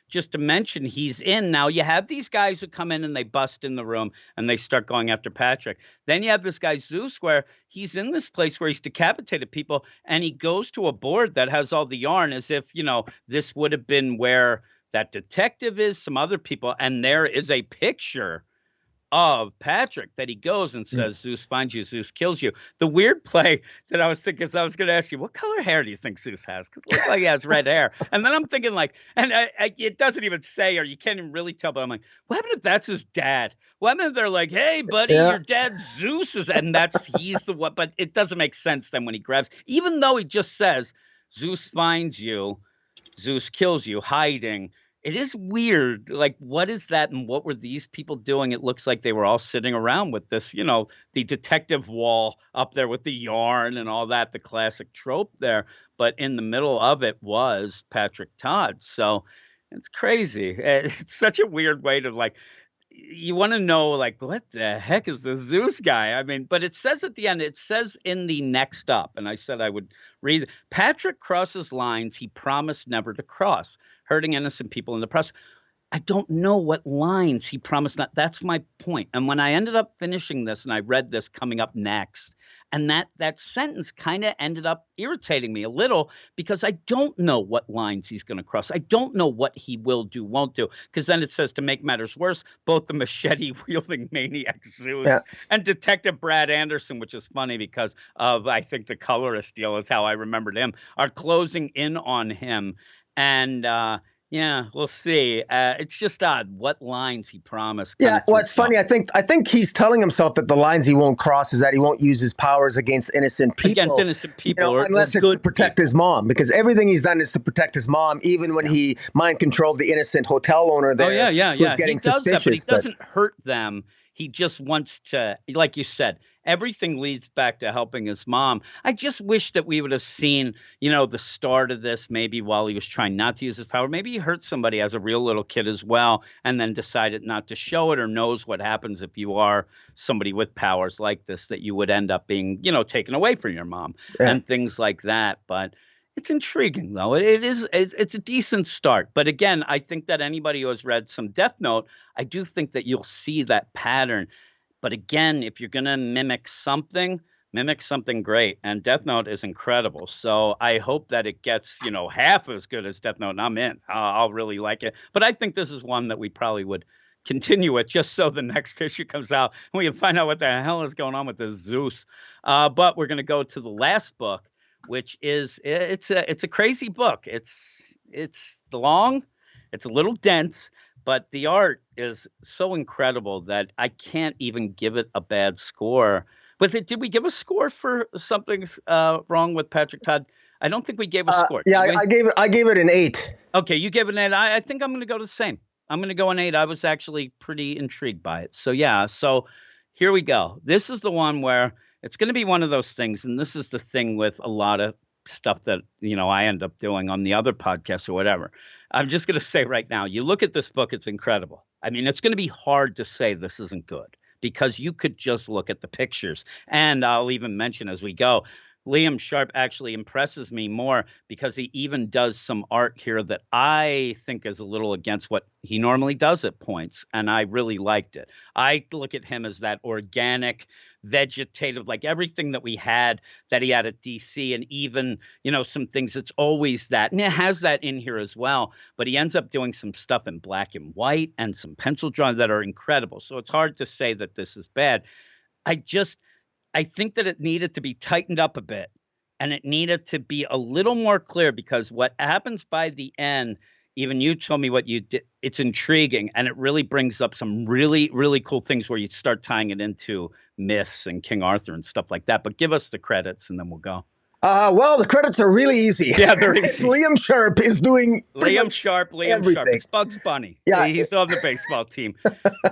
just to mention he's in now. You have these guys who come in and they bust in the room and they start going after Patrick. Then you have this guy Zeus where he's in this place where he's decapitated people and he goes to a board that has all the yarn as if, this would have been where that detective is, some other people, and there is a picture of Patrick that he goes and says, Zeus finds you, Zeus kills you. The weird play that I was thinking is I was going to ask you, what color hair do you think Zeus has? Because it looks like he has red hair. And then I'm thinking like, and it doesn't even say, or you can't even really tell, but I'm like, what happened if that's his dad? What happened if they're like, hey, buddy, your dad's Zeus is, and he's the one, but it doesn't make sense then when he grabs, even though he just says, Zeus finds you, Zeus kills you, hiding. It is weird. Like, what is that? And what were these people doing? It looks like they were all sitting around with this, the detective wall up there with the yarn and all that, the classic trope there. But in the middle of it was Patrick Todd. So it's crazy. It's such a weird way to you want to know, like, what the heck is the Zeus guy? I mean, but it says at the end, it says in the next up, and I said I would read, Patrick crosses lines he promised never to cross, hurting innocent people in the process. I don't know what lines he promised not. That's my point. And when I ended up finishing this and I read this coming up next, and that sentence kind of ended up irritating me a little because I don't know what lines he's going to cross. I don't know what he will do, won't do. Because then it says, to make matters worse, both the machete-wielding maniac Zeus and Detective Brad Anderson, which is funny because of, I think, the colorist deal is how I remembered him, are closing in on him. And yeah, we'll see. It's just odd what lines he promised. Yeah, well, it's funny. I think he's telling himself that the lines he won't cross is that he won't use his powers against innocent people. Against innocent people, unless it's to protect his mom, because everything he's done is to protect his mom. Even when he mind controlled the innocent hotel owner there, who's getting suspicious. But he doesn't hurt them. he just wants to, like you said, everything leads back to helping his mom. I just wish that we would have seen, the start of this maybe while he was trying not to use his power. Maybe he hurt somebody as a real little kid as well, and then decided not to show it, or knows what happens if you are somebody with powers like this, that you would end up being, taken away from your mom Yeah. and things like that. But it's intriguing, though. It's a decent start. But again, I think that anybody who has read some Death Note, I do think that you'll see that pattern. But again, if you're going to mimic something great. And Death Note is incredible. So I hope that it gets, half as good as Death Note, and I'm in. I'll really like it. But I think this is one that we probably would continue with, just so the next issue comes out and we can find out what the hell is going on with this Zeus. But we're going to go to the last book, which is, it's a crazy book. It's long, it's a little dense, but the art is so incredible that I can't even give it a bad score. Did we give a score for Something's Wrong with Patrick Todd? I don't think we gave a score. Yeah, I gave it an 8. Okay, you gave it an 8. I think I'm going to go the same. I'm going to go an 8. I was actually pretty intrigued by it. So yeah, so here we go. This is the one where it's going to be one of those things, and this is the thing with a lot of stuff that, I end up doing on the other podcasts or whatever. I'm just going to say right now, you look at this book, it's incredible. I mean, it's going to be hard to say this isn't good, because you could just look at the pictures. And I'll even mention as we go, Liam Sharp actually impresses me more, because he even does some art here that I think is a little against what he normally does at points, and I really liked it. I look at him as that organic, vegetative, like everything that he had at DC, and even, some things, it's always that. And it has that in here as well, but he ends up doing some stuff in black and white and some pencil drawing that are incredible. So it's hard to say that this is bad. I think that it needed to be tightened up a bit, and it needed to be a little more clear, because what happens by the end, even you told me what you did, it's intriguing, and it really brings up some really, really cool things where you start tying it into myths and King Arthur and stuff like that. But give us the credits and then we'll go. Well, the credits are really easy. Yeah, they're easy. It's Liam Sharp is doing Liam Sharp. It's Bugs Bunny. Yeah, he's on the baseball team.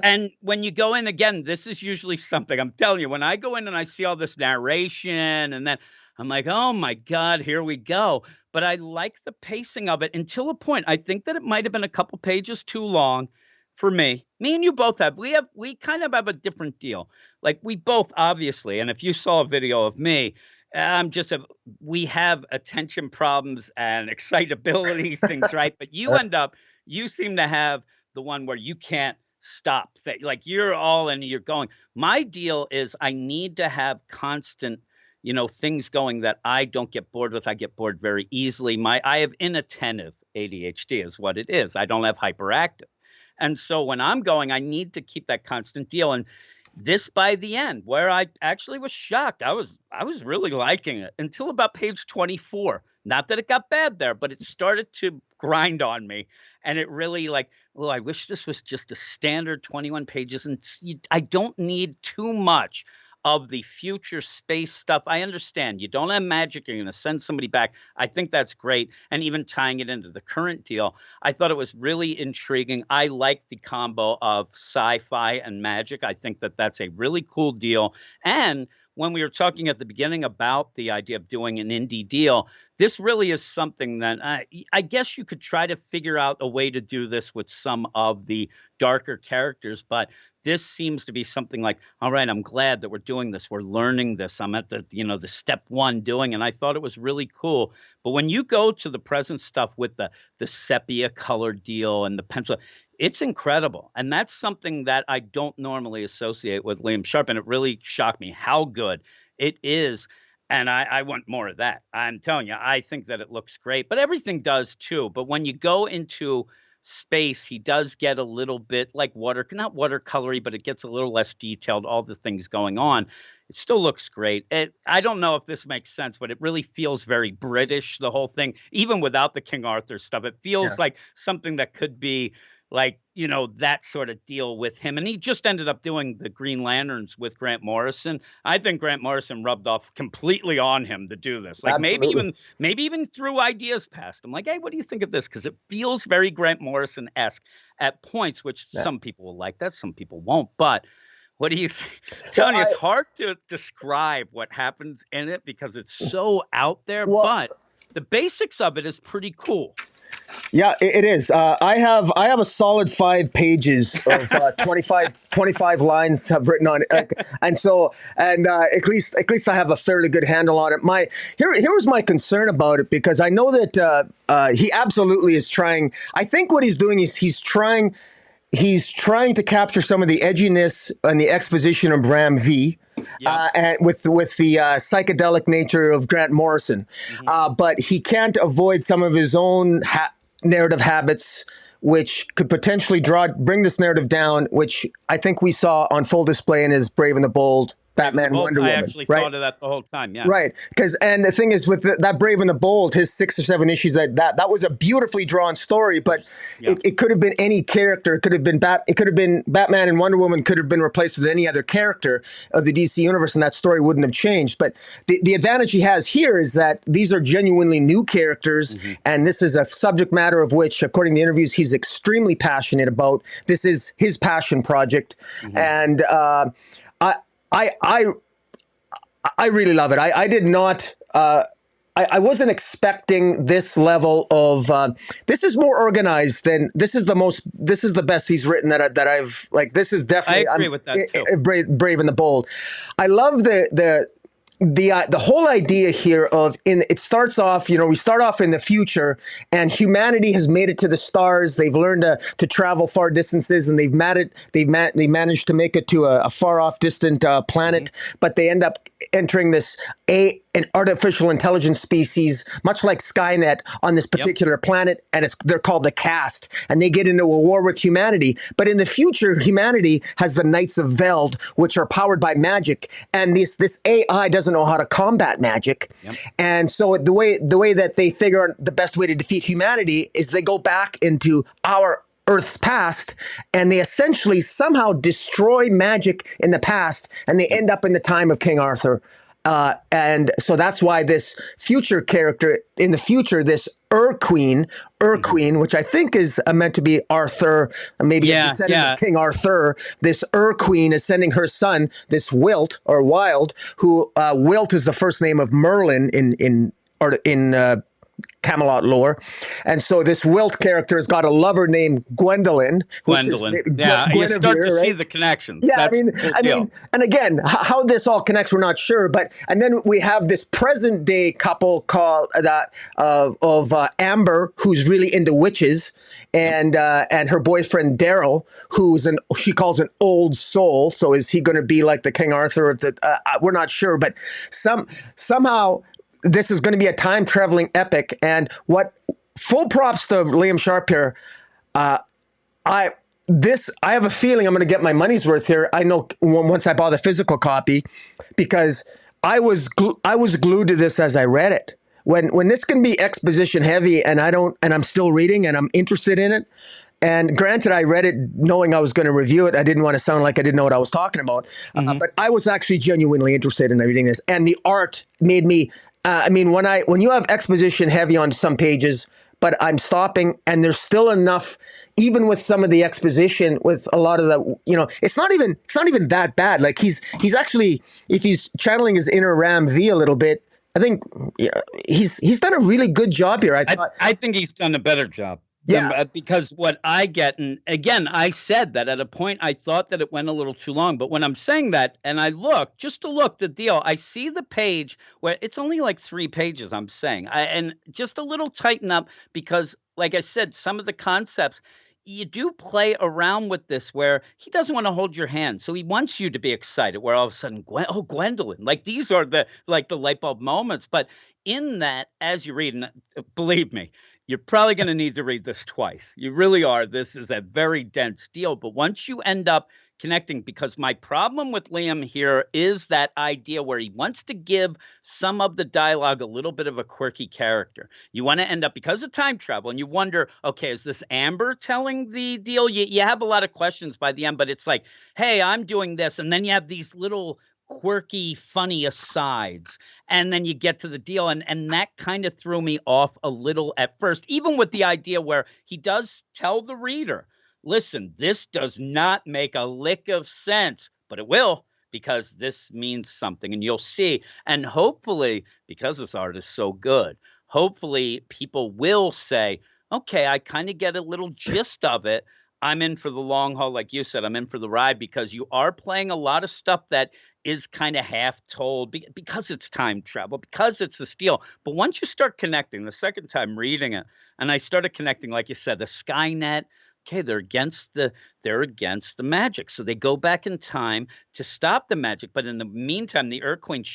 And when you go in, again, this is usually something, I'm telling you, when I go in and I see all this narration, and then I'm like, oh my God, here we go. But I like the pacing of it until a point. I think that it might have been a couple pages too long for me. Me and you both have. We kind of have a different deal. Like, we both, obviously, and if you saw a video of me, we have attention problems and excitability things, right? But you seem to have the one where you can't stop. Like, you're all in, you're going. My deal is I need to have constant, things going that I don't get bored with. I get bored very easily. I have inattentive ADHD is what it is. I don't have hyperactive. And so when I'm going, I need to keep that constant deal. And this, by the end, where I actually was shocked, I was really liking it until about page 24. Not that it got bad there, but it started to grind on me. And it really, like, well, I wish this was just a standard 21 pages. And I don't need too much of the future space stuff. I understand you don't have magic, you're going to send somebody back. I think that's great. And even tying it into the current deal, I thought it was really intriguing. I like the combo of sci-fi and magic. I think that that's a really cool deal. And when we were talking at the beginning about the idea of doing an indie deal, this really is something that I guess you could try to figure out a way to do this with some of the darker characters, but this seems to be something like, all right, I'm glad that we're doing this. We're learning this. I'm at the, the step one doing, and I thought it was really cool. But when you go to the present stuff with the sepia color deal and the pencil, it's incredible. And that's something that I don't normally associate with Liam Sharp. And it really shocked me how good it is. And I want more of that. I'm telling you, I think that it looks great, but everything does too. But when you go into space, he does get a little bit like not watercolory, but it gets a little less detailed, all the things going on. It still looks great. I don't know if this makes sense, but it really feels very British, the whole thing, even without the King Arthur stuff. It feels like something that could be like, that sort of deal with him. And he just ended up doing the Green Lanterns with Grant Morrison. I think Grant Morrison rubbed off completely on him to do this. Like, Absolutely. maybe even threw ideas past him. Like, hey, what do you think of this? Because it feels very Grant Morrison-esque at points, which some people will like that, some people won't. But What do you think? Telling you, I, it's hard to describe what happens in it because it's so out there, well, but the basics of it is pretty cool. yeah, it is. I have a solid 5 pages of 25 lines have written on it, and so at least I have a fairly good handle on it. Here was my concern about it, because I know that he absolutely is trying. I think what he's doing is he's trying to capture some of the edginess and the exposition of Bram V. Yep. And with the psychedelic nature of Grant Morrison, but he can't avoid some of his own narrative habits, which could potentially bring this narrative down, which I think we saw on full display in his Brave and the Bold, Batman, Wonder Woman. I actually thought of that the whole time. Yeah. Right. And the thing is, with that Brave and the Bold, his 6 or 7 issues, that was a beautifully drawn story, but it could have been any character. It could have been Batman and Wonder Woman could have been replaced with any other character of the DC universe, and that story wouldn't have changed. But the advantage he has here is that these are genuinely new characters, and this is a subject matter of which, according to interviews, he's extremely passionate about. This is his passion project, and I really love it. I did not. I wasn't expecting this level of. This is more organized than. This is the best he's written that I've like. This is definitely. I agree with that too. Brave and the Bold. I love the whole idea here of it starts off, we start off in the future, and humanity has made it to the stars. They've learned to travel far distances, and they managed to make it to a far off distant planet, but they end up entering an artificial intelligence species, much like Skynet, on this particular planet, and they're called the Cast, and they get into a war with humanity. But in the future, humanity has the Knights of Veld, which are powered by magic, and this AI doesn't know how to combat magic, and so the way that they figure out the best way to defeat humanity is they go back into our Earth's past, and they essentially somehow destroy magic in the past, and they end up in the time of King Arthur. And so that's why this future character in the future, this Queen, which I think is meant to be Arthur, maybe a descendant of King Arthur. This Queen is sending her son, this Wilt or Wild, who Wilt is the first name of Merlin in Camelot lore. And so this Wilt character has got a lover named Gwendolyn. You start to see the connections. Yeah, I mean, and again, how this all connects, we're not sure. And then we have this present day couple called of Amber, who's really into witches, and her boyfriend Daryl, she calls an old soul. So is he going to be like the King Arthur of the? We're not sure, but somehow this is going to be a time traveling epic. And full props to Liam Sharp here. I have a feeling I'm going to get my money's worth here. I know once I bought the physical copy, because I was glued to this as I read it. When this can be exposition heavy, and I'm still reading and I'm interested in it. And granted, I read it knowing I was going to review it. I didn't want to sound like I didn't know what I was talking about, but I was actually genuinely interested in reading this, and the art made me. When you have exposition heavy on some pages, but I'm stopping, and there's still enough, even with some of the exposition, with a lot of the, it's not even that bad. Like he's actually, if he's channeling his inner Ram V a little bit, I think he's done a really good job here. I think he's done a better job. Yeah, because what I get, and again, I said that at a point I thought that it went a little too long, but when I'm saying that and I look the deal, I see the page where it's only like 3 pages. I'm saying, and just a little tighten up, because like I said, some of the concepts you do play around with this, where he doesn't want to hold your hand, so he wants you to be excited. Where all of a sudden, Gwendolyn, like these are the light bulb moments. But in that, as you read, and believe me, you're probably going to need to read this twice. You really are. This is a very dense deal. But once you end up connecting, because my problem with Liam here is that idea where he wants to give some of the dialogue a little bit of a quirky character. You want to end up, because of time travel, and you wonder, okay, is this Amber telling the deal? You have a lot of questions by the end, but it's like, hey, I'm doing this. And then you have these little quirky, funny asides. And then you get to the deal, and that kind of threw me off a little at first, even with the idea where he does tell the reader, listen, this does not make a lick of sense, but it will, because this means something, and you'll see. And hopefully, because this art is so good, hopefully people will say, okay, I kind of get a little gist of it. I'm in for the long haul, like you said. I'm in for the ride, because you are playing a lot of stuff that is kind of half told, because it's time travel, because it's the steel. But once you start connecting, the second time reading it, and I started connecting, like you said, the Skynet. Okay, they're against the magic, so they go back in time to stop the magic. But in the meantime, the Earth Queen,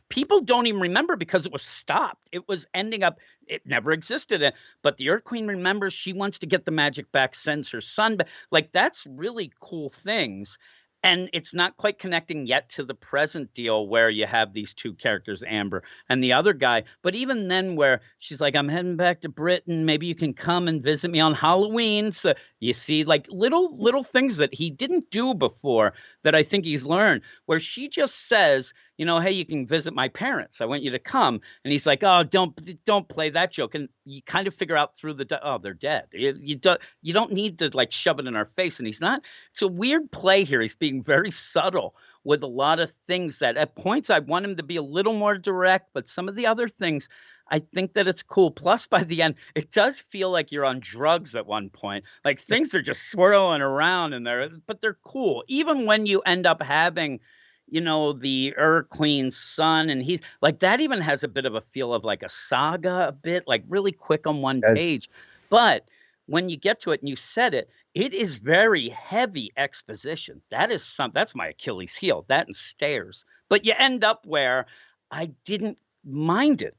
people don't even remember, because it was stopped. It was ending up. It never existed. But the Earth Queen remembers. She wants to get the magic back, sends her son back. Like, that's really cool things. And it's not quite connecting yet to the present deal, where you have these two characters, Amber and the other guy. But even then, where she's like, I'm heading back to Britain. Maybe you can come and visit me on Halloween. So you see, like, little things that he didn't do before, that I think he's learned, where she just says, hey, you can visit my parents. I want you to come. And he's like, oh, don't play that joke. And you kind of figure out through they're dead. You don't need to, like, shove it in our face. And he's not. It's a weird play here. He's being very subtle with a lot of things that at points I want him to be a little more direct, but some of the other things, I think that it's cool. Plus, by the end, it does feel like you're on drugs at one point. Like, things are just swirling around in there, but they're cool. Even when you end up having, the Ur Queen's son, and he's like, that even has a bit of a feel of like a saga, a bit like really quick on one page. But when you get to it, and you said it, it is very heavy exposition. That's my Achilles heel, that and stairs. But you end up where I didn't mind it.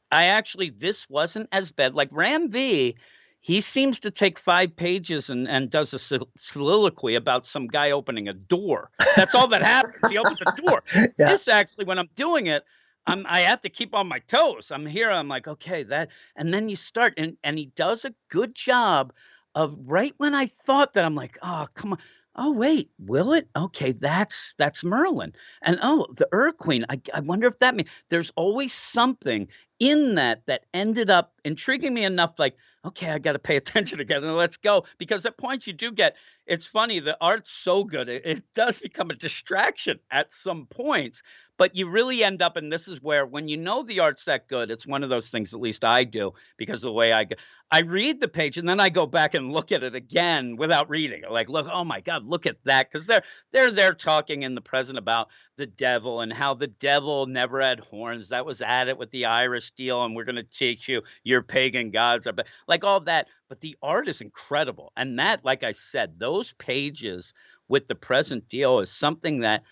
This wasn't as bad. Like Ram V, he seems to take 5 pages and does a soliloquy about some guy opening a door. That's all that happens. He opens the door. Yeah. This actually, when I'm doing it, I have to keep on my toes. I'm here. I'm like, okay, and then you start, and he does a good job of, right when I thought that, I'm like, oh, come on. Oh, wait, will it? Okay, that's Merlin. And the Ur Queen, I wonder if that means there's always something in that ended up intriguing me enough, like, okay, I got to pay attention again, and let's go. Because at points you do get, it's funny, the art's so good, it does become a distraction at some points. But you really end up, and this is where, when you know the art's that good, it's one of those things, at least I do, because of the way I read the page, and then I go back and look at it again without reading it. Like, look, oh my God, look at that. Because they're talking in the present about the devil, and how the devil never had horns. That was added with the Irish deal, and we're going to teach you your pagan gods. Like all that. But the art is incredible. And that, like I said, those pages with the present deal is something that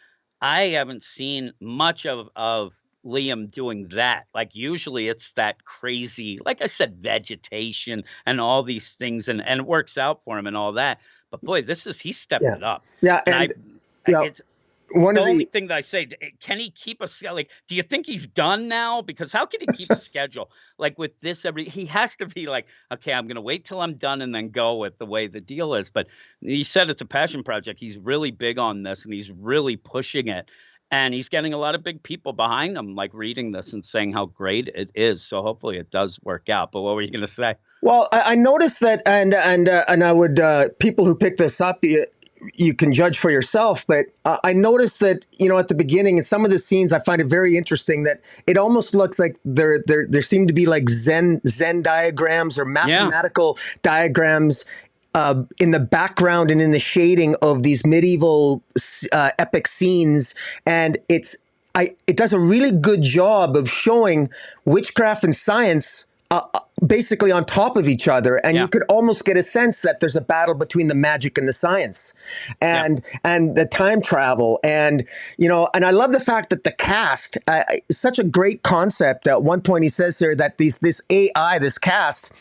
I haven't seen much of Liam doing that. Like, usually it's that crazy, like I said, vegetation and all these things, and it works out for him and all that. But boy, he stepped it up. Yeah. It's the only thing that I say, can he keep like, do you think he's done now? Because how can he keep a schedule? Like with this, he has to be like, okay, I'm going to wait till I'm done and then go with the way the deal is. But he said it's a passion project. He's really big on this, and he's really pushing it. And he's getting a lot of big people behind him, like reading this and saying how great it is. So hopefully it does work out. But what were you going to say? Well, I noticed that, and I would, people who pick this up, you can judge for yourself, but I noticed that, at the beginning, in some of the scenes, I find it very interesting that it almost looks like there seem to be like Zen diagrams or mathematical diagrams in the background and in the shading of these medieval epic scenes. And it does a really good job of showing witchcraft and science basically on top of each other, and you could almost get a sense that there's a battle between the magic and the science, and the time travel, and and I love the fact that the cast, such a great concept. At one point, he says here that this AI, this cast,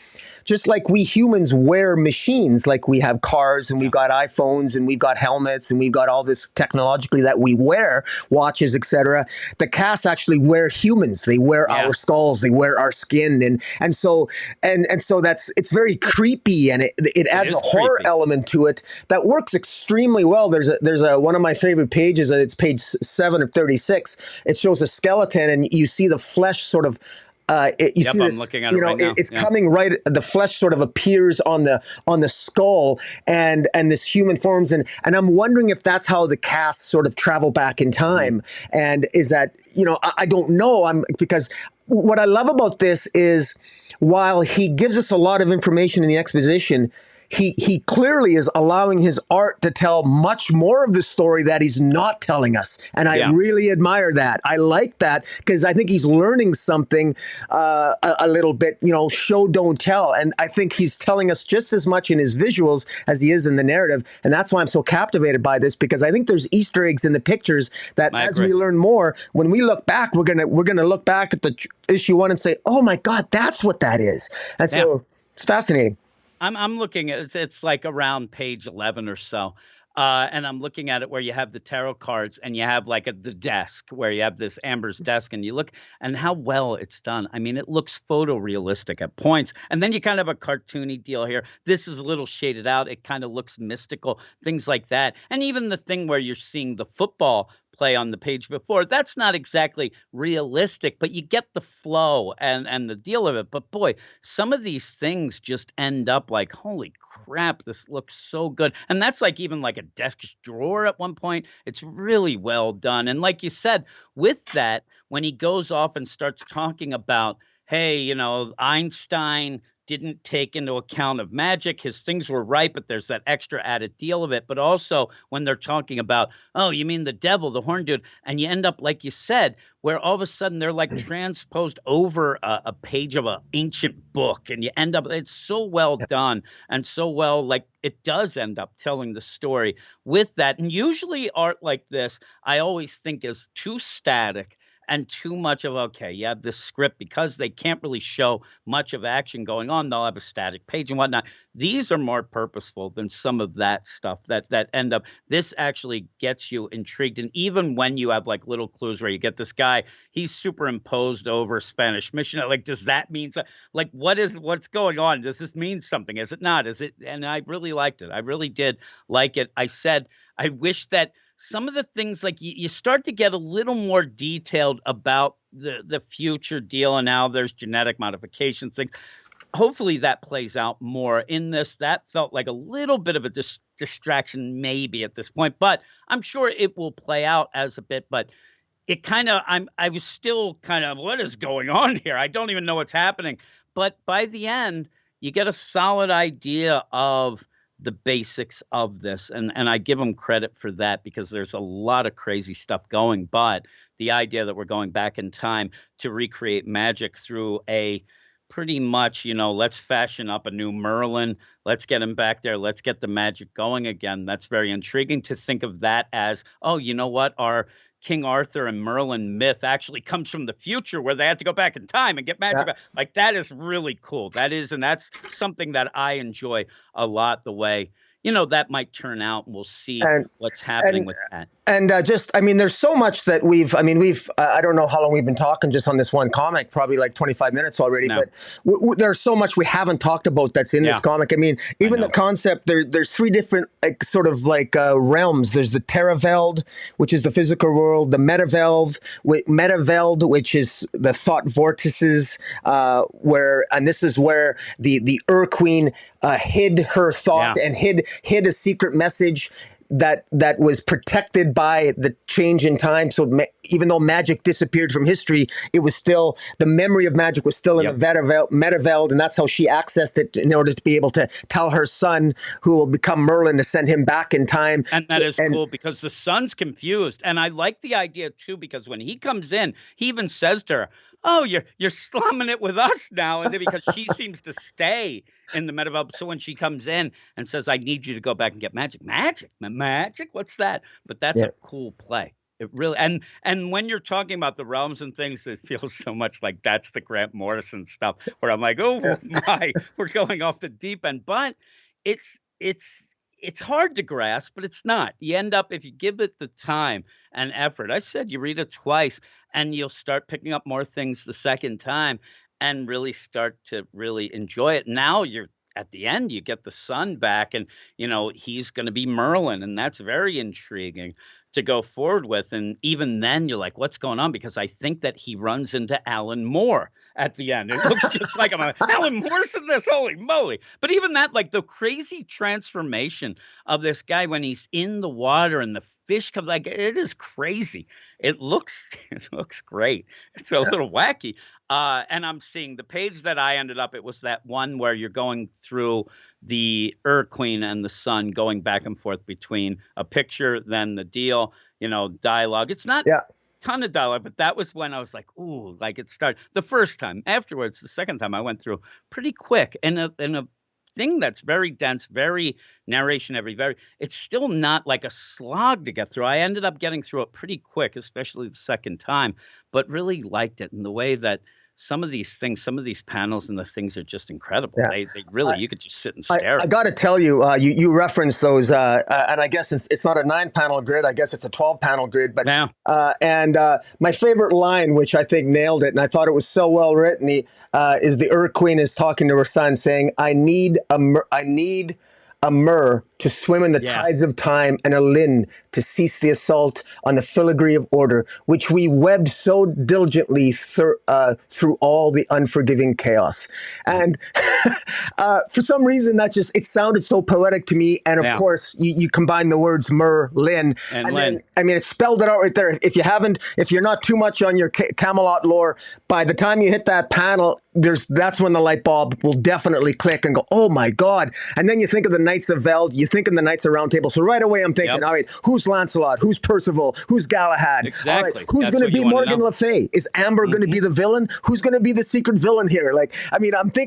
just like we humans wear machines, like we have cars and we've got iPhones and we've got helmets and we've got all this technologically that we wear, watches, etc. The cast actually wear humans. They wear our skulls. They wear our skin, and so it's very creepy, and it adds a horror element to it that works extremely well. There's one of my favorite pages. It's page 7 of 36. It shows a skeleton, and you see the flesh sort of you Yep, see I'm this, looking at it right now. it's Yeah. coming right. The flesh sort of appears on the skull, and this human forms, and I'm wondering if that's how the casts sort of travel back in time, and is that I don't know. Because what I love about this is while he gives us a lot of information in the exposition, he clearly is allowing his art to tell much more of the story that he's not telling us, and I Yeah. really admire that. I like that because I think he's learning something a little bit. Show don't tell, and I think he's telling us just as much in his visuals as he is in the narrative, and that's why I'm so captivated by this, because I think there's Easter eggs in the pictures that, I as agree. we learn more, when we look back, we're gonna look back at the issue 1 and say, "Oh my God, that's what that is," and Yeah. so it's fascinating. I'm looking at it's like around page 11 or so. And I'm looking at it where you have the tarot cards and you have like the desk where you have this Amber's desk and you look and how well it's done. I mean, it looks photorealistic at points. And then you kind of have a cartoony deal here. This is a little shaded out. It kind of looks mystical, things like that. And even the thing where you're seeing the football play on the page before, that's not exactly realistic, but you get the flow and the deal of it. But boy, some of these things just end up like, holy crap, this looks so good. And that's like even like a desk drawer at one point. It's really well done. And like you said, with that, when he goes off and starts talking about, hey, Einstein didn't take into account of magic. His things were right, but there's that extra added deal of it. But also when they're talking about, oh, you mean the devil, the horn dude, and you end up, like you said, where all of a sudden they're like transposed over a page of an ancient book, and you end up, it's so well done and so well, like it does end up telling the story with that. And usually art like this, I always think is too static and too much of, okay, you have this script because they can't really show much of action going on. They'll have a static page and whatnot. These are more purposeful than some of that stuff that end up. This actually gets you intrigued, and even when you have like little clues where you get this guy, he's superimposed over Spanish mission. Like, does that mean like what's going on? Does this mean something? Is it not? Is it? And I really liked it. I really did like it. I said I wish that some of the things like you start to get a little more detailed about the future deal and how there's genetic modifications things. Hopefully that plays out more in this. That felt like a little bit of a distraction maybe at this point, but I'm sure it will play out as a bit. But it kind of I was still kind of, what is going on here? I don't even know what's happening. But by the end, you get a solid idea of the basics of this, and I give them credit for that because there's a lot of crazy stuff going. But the idea that we're going back in time to recreate magic through a pretty much, let's fashion up a new Merlin. Let's get him back there. Let's get the magic going again. That's very intriguing to think of that as, oh, you know what? Our King Arthur and Merlin myth actually comes from the future where they had to go back in time and get magic. Yeah. Like, that is really cool. That is, and that's something that I enjoy a lot, the way, that might turn out. We'll see And what's happening and with that. and there's so much that we've I don't know how long we've been talking just on this one comic, probably like 25 minutes already, No. but there's so much we haven't talked about that's in this Yeah. comic. I mean, even the know. concept, there's three different sort of like realms. There's the Terraveld, which is the physical world, the Metaveld, which is the thought vortices, and this is where the Ur Queen hid her thought Yeah. and hid a secret message that was protected by the change in time. So even though magic disappeared from history, it was still, the memory of magic was still in Yep. the Metaveld, and that's how she accessed it in order to be able to tell her son, who will become Merlin, to send him back in time. And that is cool because the son's confused. And I like the idea too, because when he comes in, he even says to her, oh, you're slumming it with us now. And then because she seems to stay in the metaverse. So when she comes in and says, I need you to go back and get magic. Magic? What's that? But that's Yeah. a cool play. It really, and when you're talking about the realms and things, it feels so much like that's the Grant Morrison stuff where I'm like, oh my, we're going off the deep end. But it's it's hard to grasp, but it's not. You end up, if you give it the time and effort. I said you read it twice and you'll start picking up more things the second time and really start to really enjoy it. Now you're at the end, you get the son back and he's going to be Merlin, and that's very intriguing to go forward with. And even then, you're like, what's going on? Because I think that he runs into Alan Moore at the end. It looks just like, I'm like, Alan Moore's in this, holy moly. But even that, like the crazy transformation of this guy when he's in the water and the fish comes, like it is crazy. It looks it looks great. It's a little wacky. And I'm seeing the page that I ended up, it was that one where you're going through the Queen and the Sun, going back and forth between a picture, then the deal, dialogue. It's not Yeah. ton of dialogue, but that was when I was like, ooh, like it started the first time. Afterwards, the second time I went through pretty quick in a thing that's very dense, very narration heavy, very, it's still not like a slog to get through. I ended up getting through it pretty quick, especially the second time, but really liked it in the way that some of these things, some of these panels and the things are just incredible. Yeah. They really, you could just sit and stare. I got to tell you, you referenced those, and I guess it's not a 9-panel grid. I guess it's a 12-panel grid. But Yeah. and my favorite line, which I think nailed it, and I thought it was so well written, is the Queen is talking to her son, saying, "I need a myrrh to swim in the tides of time, and a lin to cease the assault on the filigree of order, which we webbed so diligently through all the unforgiving chaos." And for some reason, it sounded so poetic to me. And of course, you combine the words myrrh, lin, and then, I mean, it spelled it out right there. If you're not too much on your Camelot lore, by the time you hit that panel, that's when the light bulb will definitely click and go, oh my God. And then you think of the Knights of Veld, you think of the Knights of Round Table. So right away I'm thinking, all right, who's Lancelot? Who's Percival? Who's Galahad? Exactly. All right, who's going to be Morgan Le Fay? Is Amber going to be the villain? Who's going to be the secret villain here? Like, I mean, I want to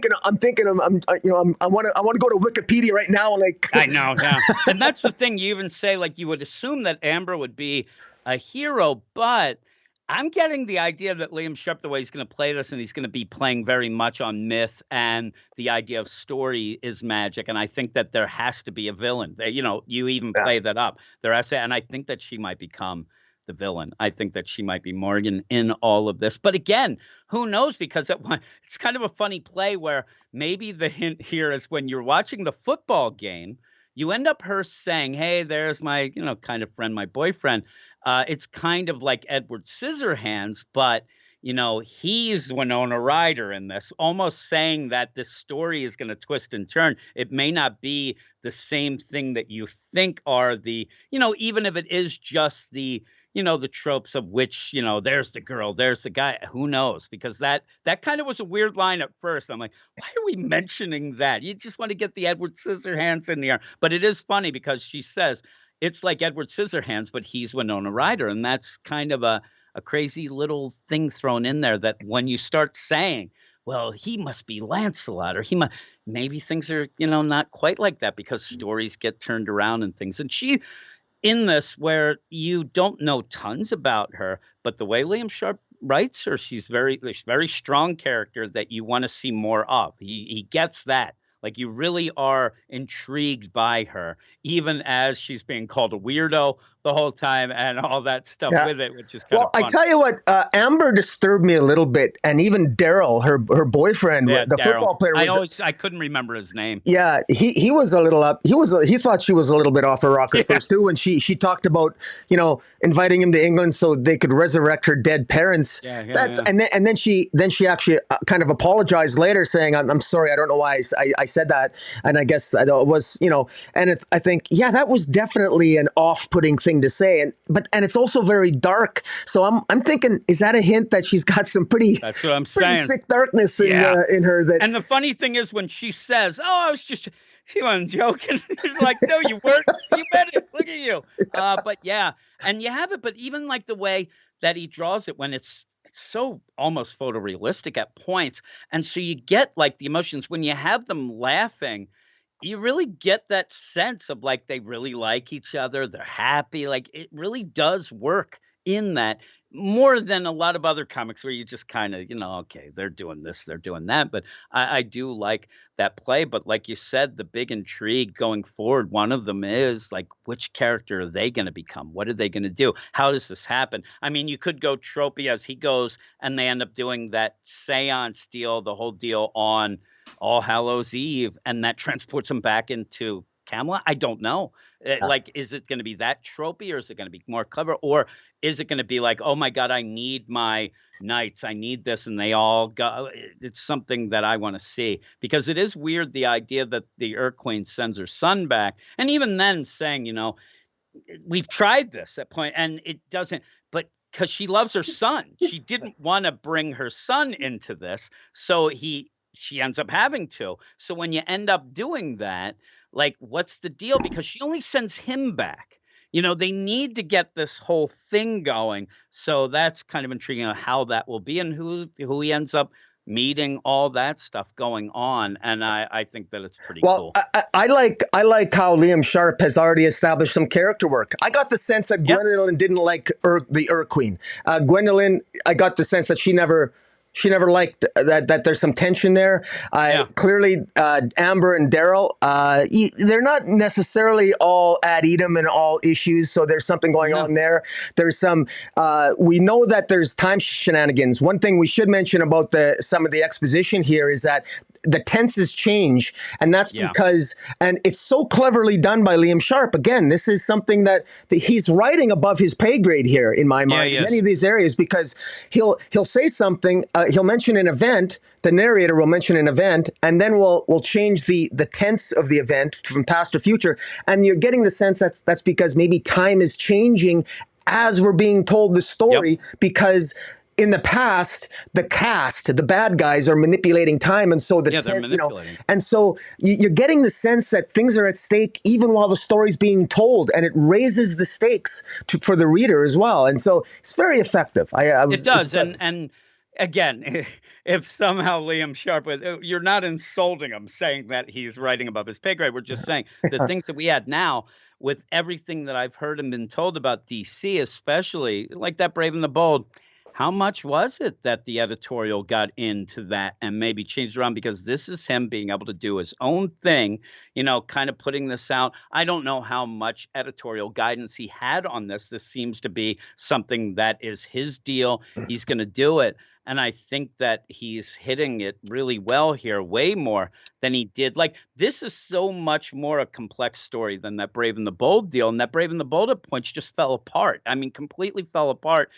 go to Wikipedia right now and like. I know, yeah. And that's the thing. You even say, like, you would assume that Amber would be a hero, but I'm getting the idea that Liam Sharp, the way he's going to play this, and he's going to be playing very much on myth and the idea of story is magic. And I think that there has to be a villain. You even play that up. There has to, and I think that she might become the villain. I think that she might be Morgan in all of this. But again, who knows? Because it's kind of a funny play where maybe the hint here is when you're watching the football game, you end up her saying, hey, there's my, kind of friend, my boyfriend. It's kind of like Edward Scissorhands, but, he's Winona Ryder in this, almost saying that this story is going to twist and turn. It may not be the same thing that you think are the, even if it is just the, the tropes of which, there's the girl, there's the guy, who knows? Because that kind of was a weird line at first. I'm like, why are we mentioning that? You just want to get the Edward Scissorhands in there. But it is funny because she says, it's like Edward Scissorhands, but he's Winona Ryder. And that's kind of a crazy little thing thrown in there that when you start saying, well, he must be Lancelot, or maybe things are, not quite like that because stories get turned around and things. And she, in this, where you don't know tons about her, but the way Liam Sharp writes her, she's very strong character that you want to see more of. He gets that. Like, you really are intrigued by her, even as she's being called a weirdo the whole time and all that stuff with it, which is kind of fun. I tell you what, Amber disturbed me a little bit, and even Daryl, her boyfriend, the football player. I couldn't remember his name. Yeah, he was a little up. He thought she was a little bit off her rocker at first too, when she talked about inviting him to England so they could resurrect her dead parents. And then she actually kind of apologized later, saying, "I'm sorry, I don't know why I said that," and I guess it was I think that was definitely an off-putting thing to say, and it's also very dark. So I'm thinking, is that a hint that she's got some pretty sick darkness in her? And the funny thing is when she says, "Oh, she wasn't joking," it's like, no, you weren't. You meant it. Look at you. But yeah, and you have it. But even like the way that he draws it when it's so almost photorealistic at points, and so you get like the emotions when you have them laughing. You really get that sense of like they really like each other. They're happy. Like it really does work in that more than a lot of other comics where you just kind of, okay, they're doing this, they're doing that. But I do like that play. But like you said, the big intrigue going forward, one of them is like, which character are they going to become? What are they going to do? How does this happen? I mean, you could go tropey as he goes and they end up doing that seance deal, the whole deal on All Hallows Eve, and that transports them back into Camelot? I don't know. Like, is it going to be that tropey, or is it going to be more clever, or is it going to be like, oh my God, I need my knights, I need this, and they all go? It's something that I want to see, because it is weird, the idea that the Queen sends her son back, and even then saying, we've tried this at point and it doesn't, but because she loves her son, she didn't want to bring her son into this, so she ends up having to. So when you end up doing that, like, what's the deal? Because she only sends him back. They need to get this whole thing going. So that's kind of intriguing on how that will be, and who he ends up meeting, all that stuff going on. And I think that it's pretty Well, cool. I like how Liam Sharp has already established some character work. I got the sense that Yep. Gwendolyn didn't like the Queen. Gwendolyn, I got the sense that she never liked that there's some tension there. Yeah. Clearly, Amber and Daryl, they're not necessarily all ad idem in all issues, so there's something going on there. There's some, we know that there's time shenanigans. One thing we should mention about some of the exposition here is that the tenses change, and that's because, and it's so cleverly done by Liam Sharp. Again, this is something that he's writing above his pay grade here in my mind in many of these areas, because he'll say something, he'll mention an event, the narrator will mention an event, and then we'll change the tense of the event from past to future, and you're getting the sense that's because maybe time is changing as we're being told the story, because in the past, the bad guys are manipulating time, and so and so you're getting the sense that things are at stake even while the story's being told, and it raises the stakes for the reader as well, and so it's very effective. It does, and again, if somehow Liam Sharp, you're not insulting him saying that he's writing above his pay grade. We're just saying the things that we had now, with everything that I've heard and been told about DC, especially like that Brave and the Bold. How much was it that the editorial got into that and maybe changed around? Because this is him being able to do his own thing, kind of putting this out. I don't know how much editorial guidance he had on this. This seems to be something that is his deal. He's going to do it. And I think that he's hitting it really well here, way more than he did. Like, this is so much more a complex story than that Brave and the Bold deal. And that Brave and the Bold at points just fell apart. I mean, completely fell apart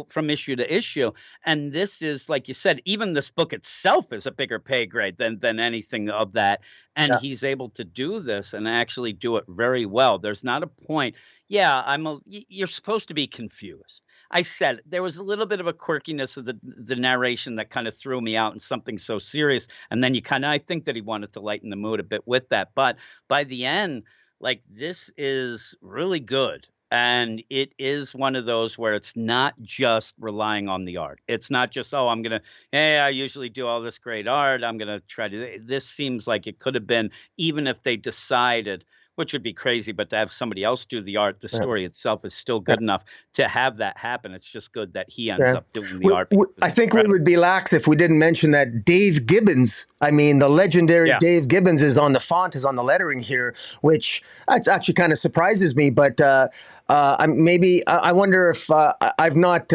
from issue to issue. And this is, like you said, even this book itself is a bigger pay grade than anything of that. And he's able to do this and actually do it very well. There's not a point. Yeah, you're supposed to be confused. I said there was a little bit of a quirkiness of the narration that kind of threw me out in something so serious. And then I think that he wanted to lighten the mood a bit with that. But by the end, like, this is really good. And it is one of those where it's not just relying on the art. It's not just, I usually do all this great art, I'm going to try to. This seems like it could have been, even if they decided, which would be crazy, but to have somebody else do the art, the story itself is still good enough to have that happen. It's just good that he ends up doing the art. I think we would be lax if we didn't mention that Dave Gibbons, the legendary Dave Gibbons, is on the lettering here, which actually kind of surprises me. But I wonder if I've not.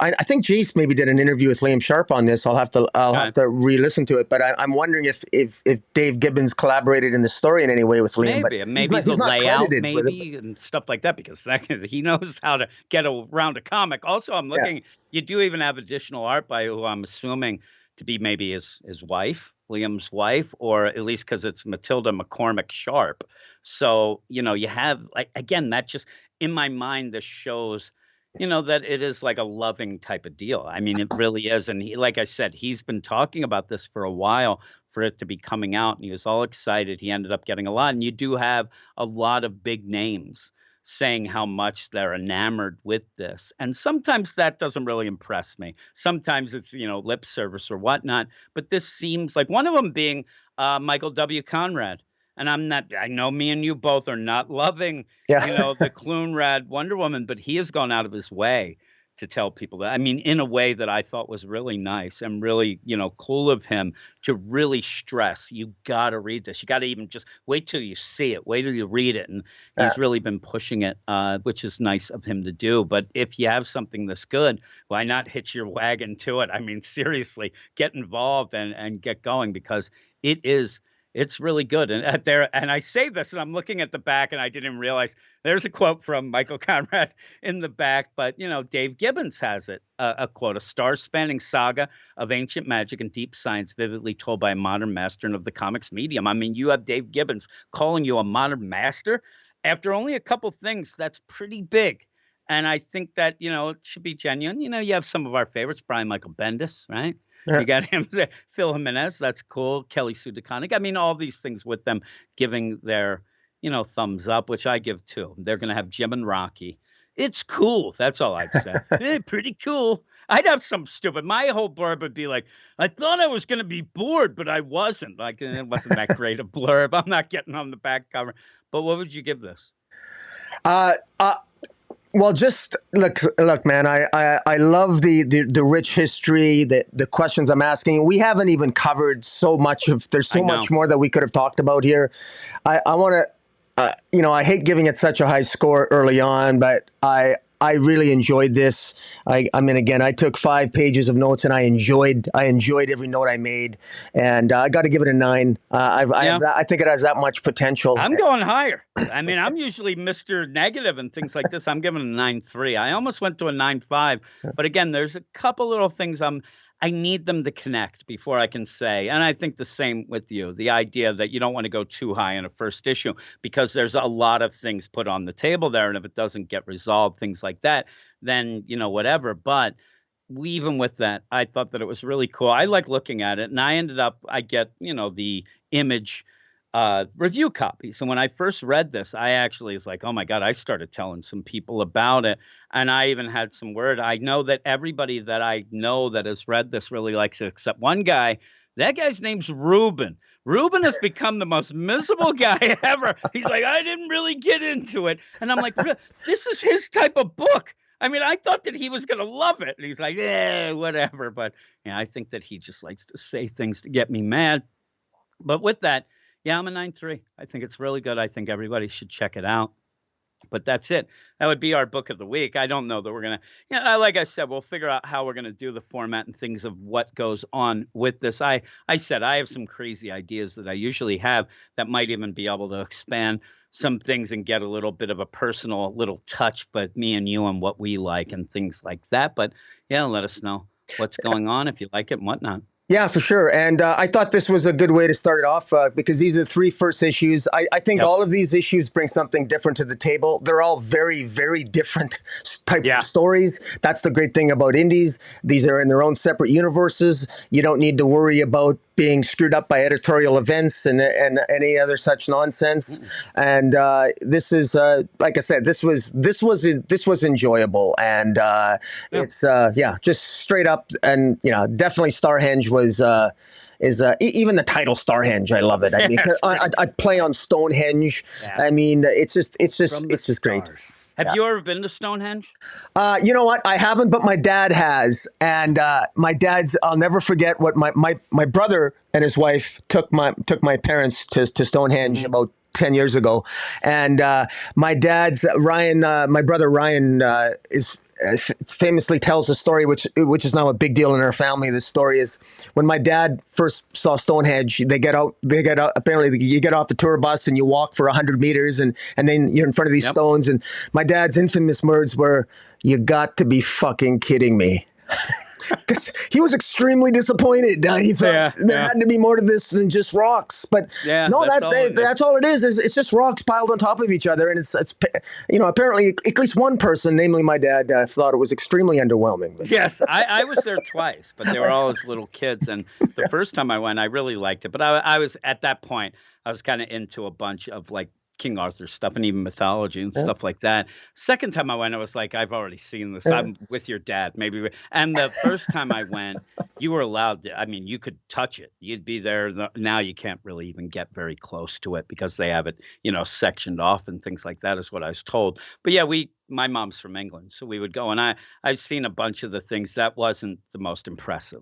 I think Jace maybe did an interview with Liam Sharp on this. I'll have to re-listen to it. But I'm wondering if Dave Gibbons collaborated in the story in any way with Liam. Maybe the layout, and stuff like that, because he knows how to get around a comic. Also, I'm looking. You do even have additional art by who I'm assuming to be maybe his wife, Liam's wife, or at least because it's Matilda McCormick Sharp. So you have, like, again, that just in my mind, this shows, that it is like a loving type of deal. I mean, it really is. And like I said, he's been talking about this for a while for it to be coming out, and he was all excited. He ended up getting a lot. And you do have a lot of big names saying how much they're enamored with this. And sometimes that doesn't really impress me. Sometimes it's, lip service or whatnot. But this seems like, one of them being Michael W. Conrad. And I know me and you both are not loving, the Clunrad Wonder Woman, but he has gone out of his way to tell people that. I mean, in a way that I thought was really nice and really, cool of him to really stress, you got to read this. You got to even just wait till you see it. Wait till you read it. And he's really been pushing it, which is nice of him to do. But if you have something this good, why not hitch your wagon to it? I mean, seriously, get involved and get going, because it is It's really good. And at there, and I say this, and I'm looking at the back, and I didn't realize there's a quote from Michael Conrad in the back. But Dave Gibbons has it, a quote: "A star-spanning saga of ancient magic and deep science, vividly told by a modern master and of the comics medium." I mean, you have Dave Gibbons calling you a modern master after only a couple things. That's pretty big. And I think that it should be genuine. You have some of our favorites, Brian Michael Bendis, right? Yeah. You got him, Phil Jimenez. That's cool. Kelly Sue DeConnick. I mean, all these things with them giving their, thumbs up, which I give too. They're going to have Jim and Rocky. It's cool. That's all I'd say. Pretty cool. I'd have some stupid. My whole blurb would be like, I thought I was going to be bored, but I wasn't. Like, it wasn't that great a blurb. I'm not getting on the back cover. But what would you give this? Well, just look, man. I love the rich history, the questions I'm asking. We haven't even covered so much of. There's so much more that we could have talked about here. I want to, I hate giving it such a high score early on, but I really enjoyed this. I mean, again, I took 5 pages of notes, and I enjoyed every note I made, and I got to give it a 9. I think it has that much potential. I'm going higher. I mean, I'm usually Mr. Negative and things like this. I'm giving it a 9.3. I almost went to a 9.5, but again, there's a couple little things I need them to connect before I can say. And I think the same with you, the idea that you don't want to go too high in a first issue because there's a lot of things put on the table there. And if it doesn't get resolved, things like that, then, whatever. But even with that, I thought that it was really cool. I like looking at it. And I get, the Image review copies. And when I first read this, I actually was like, oh my God, I started telling some people about it. And I even had some word. I know that everybody that I know that has read this really likes it, except one guy. That guy's name's Ruben. Ruben has become the most miserable guy ever. He's like, I didn't really get into it. And I'm like, this is his type of book. I mean, I thought that he was going to love it. And he's like, whatever. But I think that he just likes to say things to get me mad. But with that, I'm a 9.3. I think it's really good. I think everybody should check it out. But that's it. That would be our book of the week. I don't know that we're going to, like I said, we'll figure out how we're going to do the format and things of what goes on with this. I said I have some crazy ideas that I usually have that might even be able to expand some things and get a little bit of a personal little touch, but me and you and what we like and things like that. But let us know what's going on if you like it and whatnot. Yeah, for sure. And I thought this was a good way to start it off because these are 3 first issues. I think all of these issues bring something different to the table. They're all very, very different types of stories. That's the great thing about indies. These are in their own separate universes. You don't need to worry about being screwed up by editorial events and any other such nonsense. And this is, like I said, this was enjoyable, and it's just straight up, and definitely Starhenge was even the title Starhenge. I love it. I mean, I play on Stonehenge. Yeah. I mean, it's just great. Have you ever been to Stonehenge? You know what? I haven't, but my dad has. And my dad's, I'll never forget what my brother and his wife took my parents to Stonehenge about 10 years ago. And my dad's, my brother Ryan famously tells a story which is now a big deal in our family. This story is when my dad first saw Stonehenge. They get out. Apparently, you get off the tour bus and you walk for 100 meters, and then you're in front of these stones. And my dad's infamous words were, "You got to be fucking kidding me." Because he was extremely disappointed. He thought there had to be more to this than just rocks. But no, that's all it is. It's just rocks piled on top of each other. And it's apparently at least one person, namely my dad, thought it was extremely underwhelming. But. Yes, I was there twice, but they were all as little kids. And the first time I went, I really liked it. But I was at that point, I was kind of into a bunch of like King Arthur stuff and even mythology and stuff like that. Second time I went, I was like, I've already seen this. I'm with your dad, maybe. And the first time I went, you were allowed to, I mean, you could touch it. You'd be there. Now you can't really even get very close to it because they have it, sectioned off and things like that is what I was told. But my mom's from England, so we would go. And I've seen a bunch of the things. That wasn't the most impressive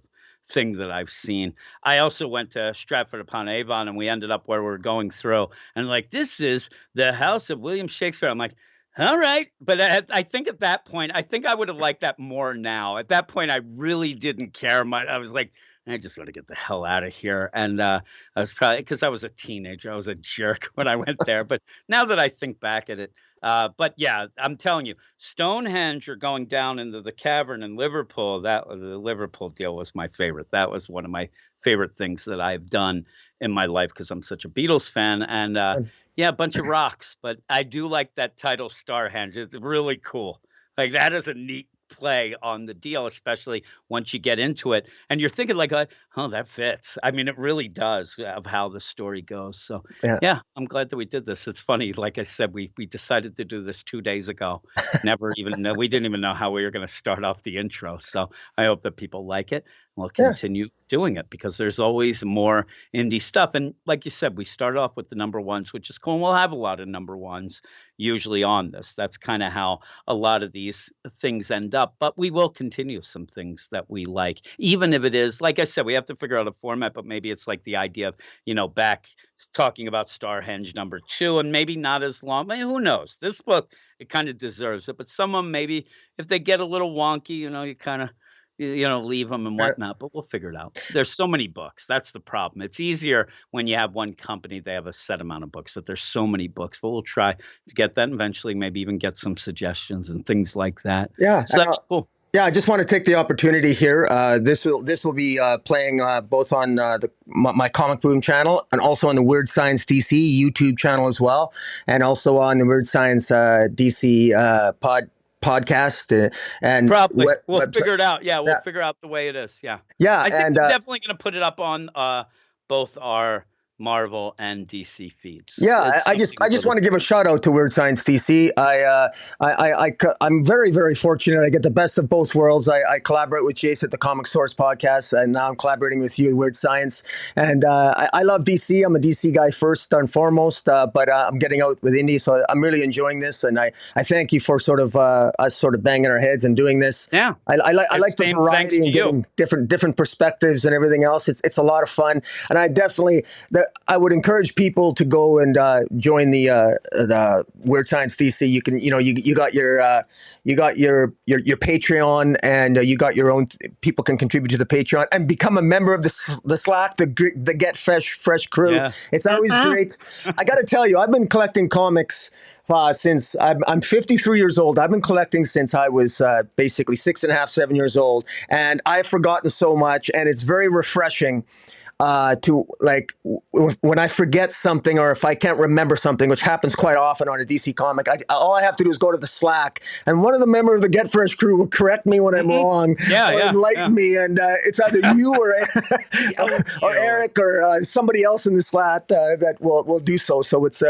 thing that I've seen. I also went to Stratford upon Avon, and we ended up where we're going through, and like, this is the house of William Shakespeare. I'm like, all right. But I think at that point, I think I would have liked that more now. At that point, I really didn't care much. I was like, I just want to get the hell out of here. And I was probably because I was a teenager. I was a jerk when I went there. But now that I think back at it, but yeah, I'm telling you, Stonehenge or going down into the cavern in Liverpool, the Liverpool deal was my favorite. That was one of my favorite things that I've done in my life because I'm such a Beatles fan. And yeah, a bunch of rocks. But I do like that title, Starhenge. It's really cool. Like that is a neat play on the deal, especially once you get into it. And you're thinking like, oh, that fits. I mean, it really does of how the story goes. So Yeah. yeah, I'm glad that we did this. It's funny. Like I said, we decided to do this 2 days ago. Never even know. We didn't even know how we were going to start off the intro. So I hope that people like it. We'll Yeah. continue doing it because there's always more indie stuff. And like you said, we start off with the number ones, which is cool. And we'll have a lot of number ones usually on this. That's kind of how a lot of these things end up. But we will continue some things that we like, even if it is, like I said, we have to figure out a format, but maybe it's like the idea of, back talking about Starhenge #2 and maybe not as long. I mean, who knows? This book, it kind of deserves it. But some of them, maybe if they get a little wonky, you kind of leave them and whatnot, but we'll figure it out. There's so many books. That's the problem. It's easier when you have one company, they have a set amount of books, but there's so many books, but we'll try to get that and eventually maybe even get some suggestions and things like that. Yeah. So that's cool. Yeah, I just want to take the opportunity here. This will be playing both on my Comic Boom channel and also on the Weirdscience DC YouTube channel as well, and also on the Weirdscience DC podcast and probably we'll figure it out. Yeah, we'll figure out the way it is. Yeah, I think we're definitely going to put it up on both our Marvel and DC feeds. Yeah, I just want to give a shout out to Weirdscience DC. I'm very, very fortunate. I get the best of both worlds. I collaborate with Jace at the Comic Source podcast, and now I'm collaborating with you at Weirdscience. And I love DC. I'm a DC guy first and foremost, but I'm getting out with indie, so I'm really enjoying this. And I thank you for sort of us sort of banging our heads and doing this. Yeah, I like the variety and getting different perspectives and everything else. It's a lot of fun, and I would encourage people to go and join the Weirdscience DC. You can, you got your Patreon, and you got your own. People can contribute to the Patreon and become a member of the Slack, the Get Fresh crew. Yeah. It's always great. I got to tell you, I've been collecting comics since I'm 53 years old. I've been collecting since I was basically 6.5, 7 years old, and I've forgotten so much, and it's very refreshing. To like when I forget something or if I can't remember something, which happens quite often on a DC comic, all I have to do is go to the Slack, and one of the members of the Get Fresh crew will correct me when I'm wrong, enlighten me, and it's either you or Eric or somebody else in the Slack that will do so. So it's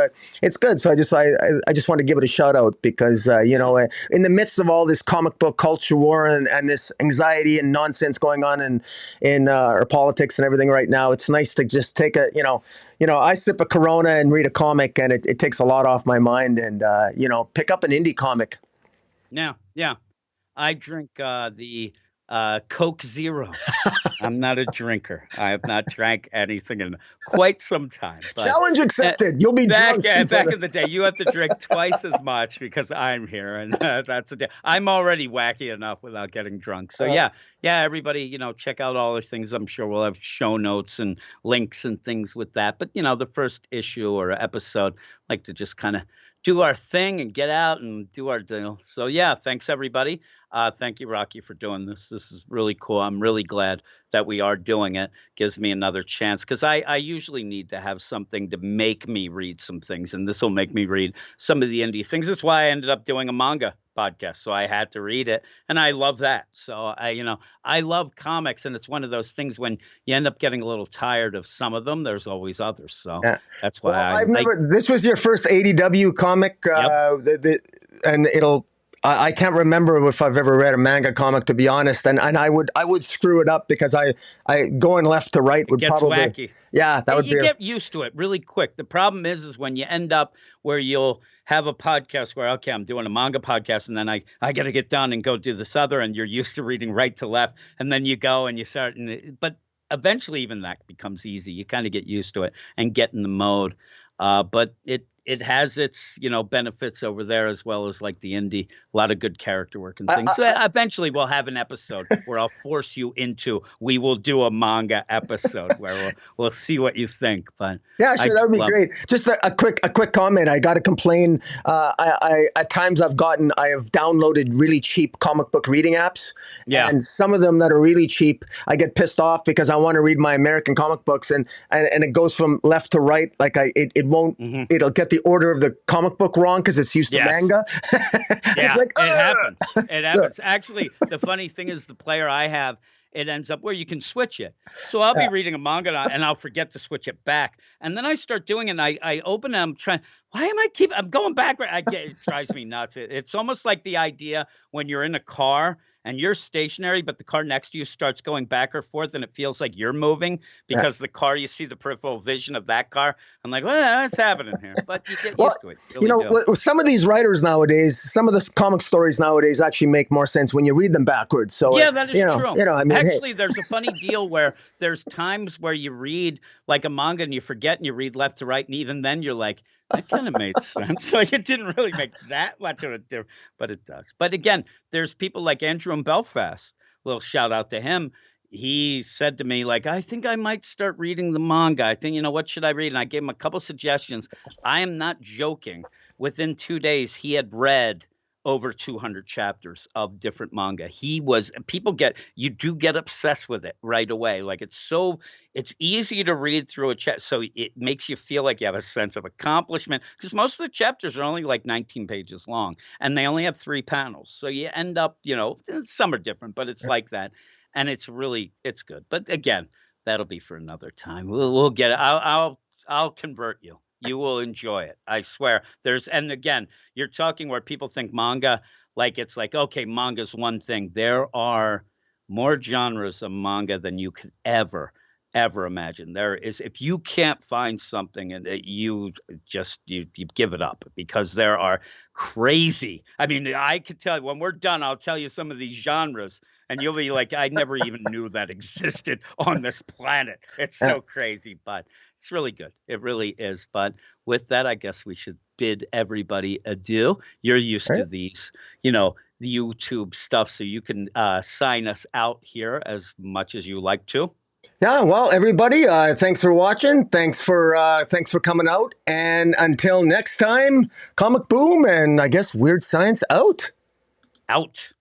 good. So I just want to give it a shout out because in the midst of all this comic book culture war and this anxiety and nonsense going on in our politics and everything right now. It's nice to just take I sip a Corona and read a comic, and it takes a lot off my mind, and pick up an indie comic. Yeah. I drink the Coke Zero. I'm not a drinker. I have not drank anything in quite some time. Challenge accepted. You'll be drunk. Back in the day, you have to drink twice as much because I'm here, and that's I'm already wacky enough without getting drunk. So yeah, everybody, check out all the things. I'm sure we'll have show notes and links and things with that. But the first issue or episode, like to just kind of do our thing and get out and do our deal. So yeah, thanks everybody. Thank you, Rocky, for doing this. This is really cool. I'm really glad that we are doing it. Gives me another chance because I usually need to have something to make me read some things, and this will make me read some of the indie things. That's why I ended up doing a manga podcast. So I had to read it, and I love that. So I love comics, and it's one of those things when you end up getting a little tired of some of them, there's always others. So that's why this was your first ADW comic, and I can't remember if I've ever read a manga comic, to be honest, and I would screw it up because I going left to right would probably wacky. Yeah, that would be. You get used to it really quick. The problem is when you end up where you'll have a podcast where, okay, I'm doing a manga podcast, and then I got to get done and go do this other, and you're used to reading right to left, and then you go and you start, but eventually even that becomes easy. You kind of get used to it and get in the mode. But it has its, benefits over there as well as like the indie. A lot of good character work and I, things. So eventually we'll have an episode where I'll force you into. We will do a manga episode where we'll see what you think. But yeah, sure, that would be great. Just a quick comment. I got to complain. I at times I have downloaded really cheap comic book reading apps, and some of them that are really cheap, I get pissed off because I want to read my American comic books, and it goes from left to right. Like it won't. It'll get the order of the comic book wrong because it's used to manga. It's like, it happens. It happens. Actually, the funny thing is the player I have, it ends up where you can switch it. So I'll be reading a manga and I'll forget to switch it back. And then I start doing it and I open it, I'm trying, I'm going backward. It drives me nuts. It's almost like the idea when you're in a car and you're stationary, but the car next to you starts going back or forth and it feels like you're moving because the car, you see the peripheral vision of that car. I'm like, well, what's happening here? But you get used to it. Really some of these writers nowadays, some of the comic stories nowadays actually make more sense when you read them backwards. So yeah, that is true. I mean, actually, there's a funny deal where there's times where you read like a manga and you forget and you read left to right, and even then you're like, that kind of made sense. Like it didn't really make that much of a difference, but it does. But again, there's people like Andrew in Belfast. Little shout out to him. He said to me, like, I think I might start reading the manga. I think, what should I read? And I gave him a couple suggestions. I am not joking. Within 2 days, he had read over 200 chapters of different manga. You do get obsessed with it right away. Like it's easy to read through a chapter. So it makes you feel like you have a sense of accomplishment because most of the chapters are only like 19 pages long and they only have 3 panels. So you end up, some are different, but it's like that. And it's good. But again, that'll be for another time. We'll get it. I'll convert you. You will enjoy it. I swear. And again, you're talking where people think manga, like it's like, okay, manga's one thing. There are more genres of manga than you could ever imagine. There is, if you can't find something and you give it up because there are crazy. I mean, I could tell you when we're done, I'll tell you some of these genres and you'll be like, I never even knew that existed on this planet. It's so crazy, but it's really good. It really is. But with that, I guess we should bid everybody adieu. You're used to these, the YouTube stuff, so you can sign us out here as much as you like to. Yeah, well, everybody, thanks for watching. Thanks for coming out. And until next time, Comic Boom and I guess Weirdscience out. Out.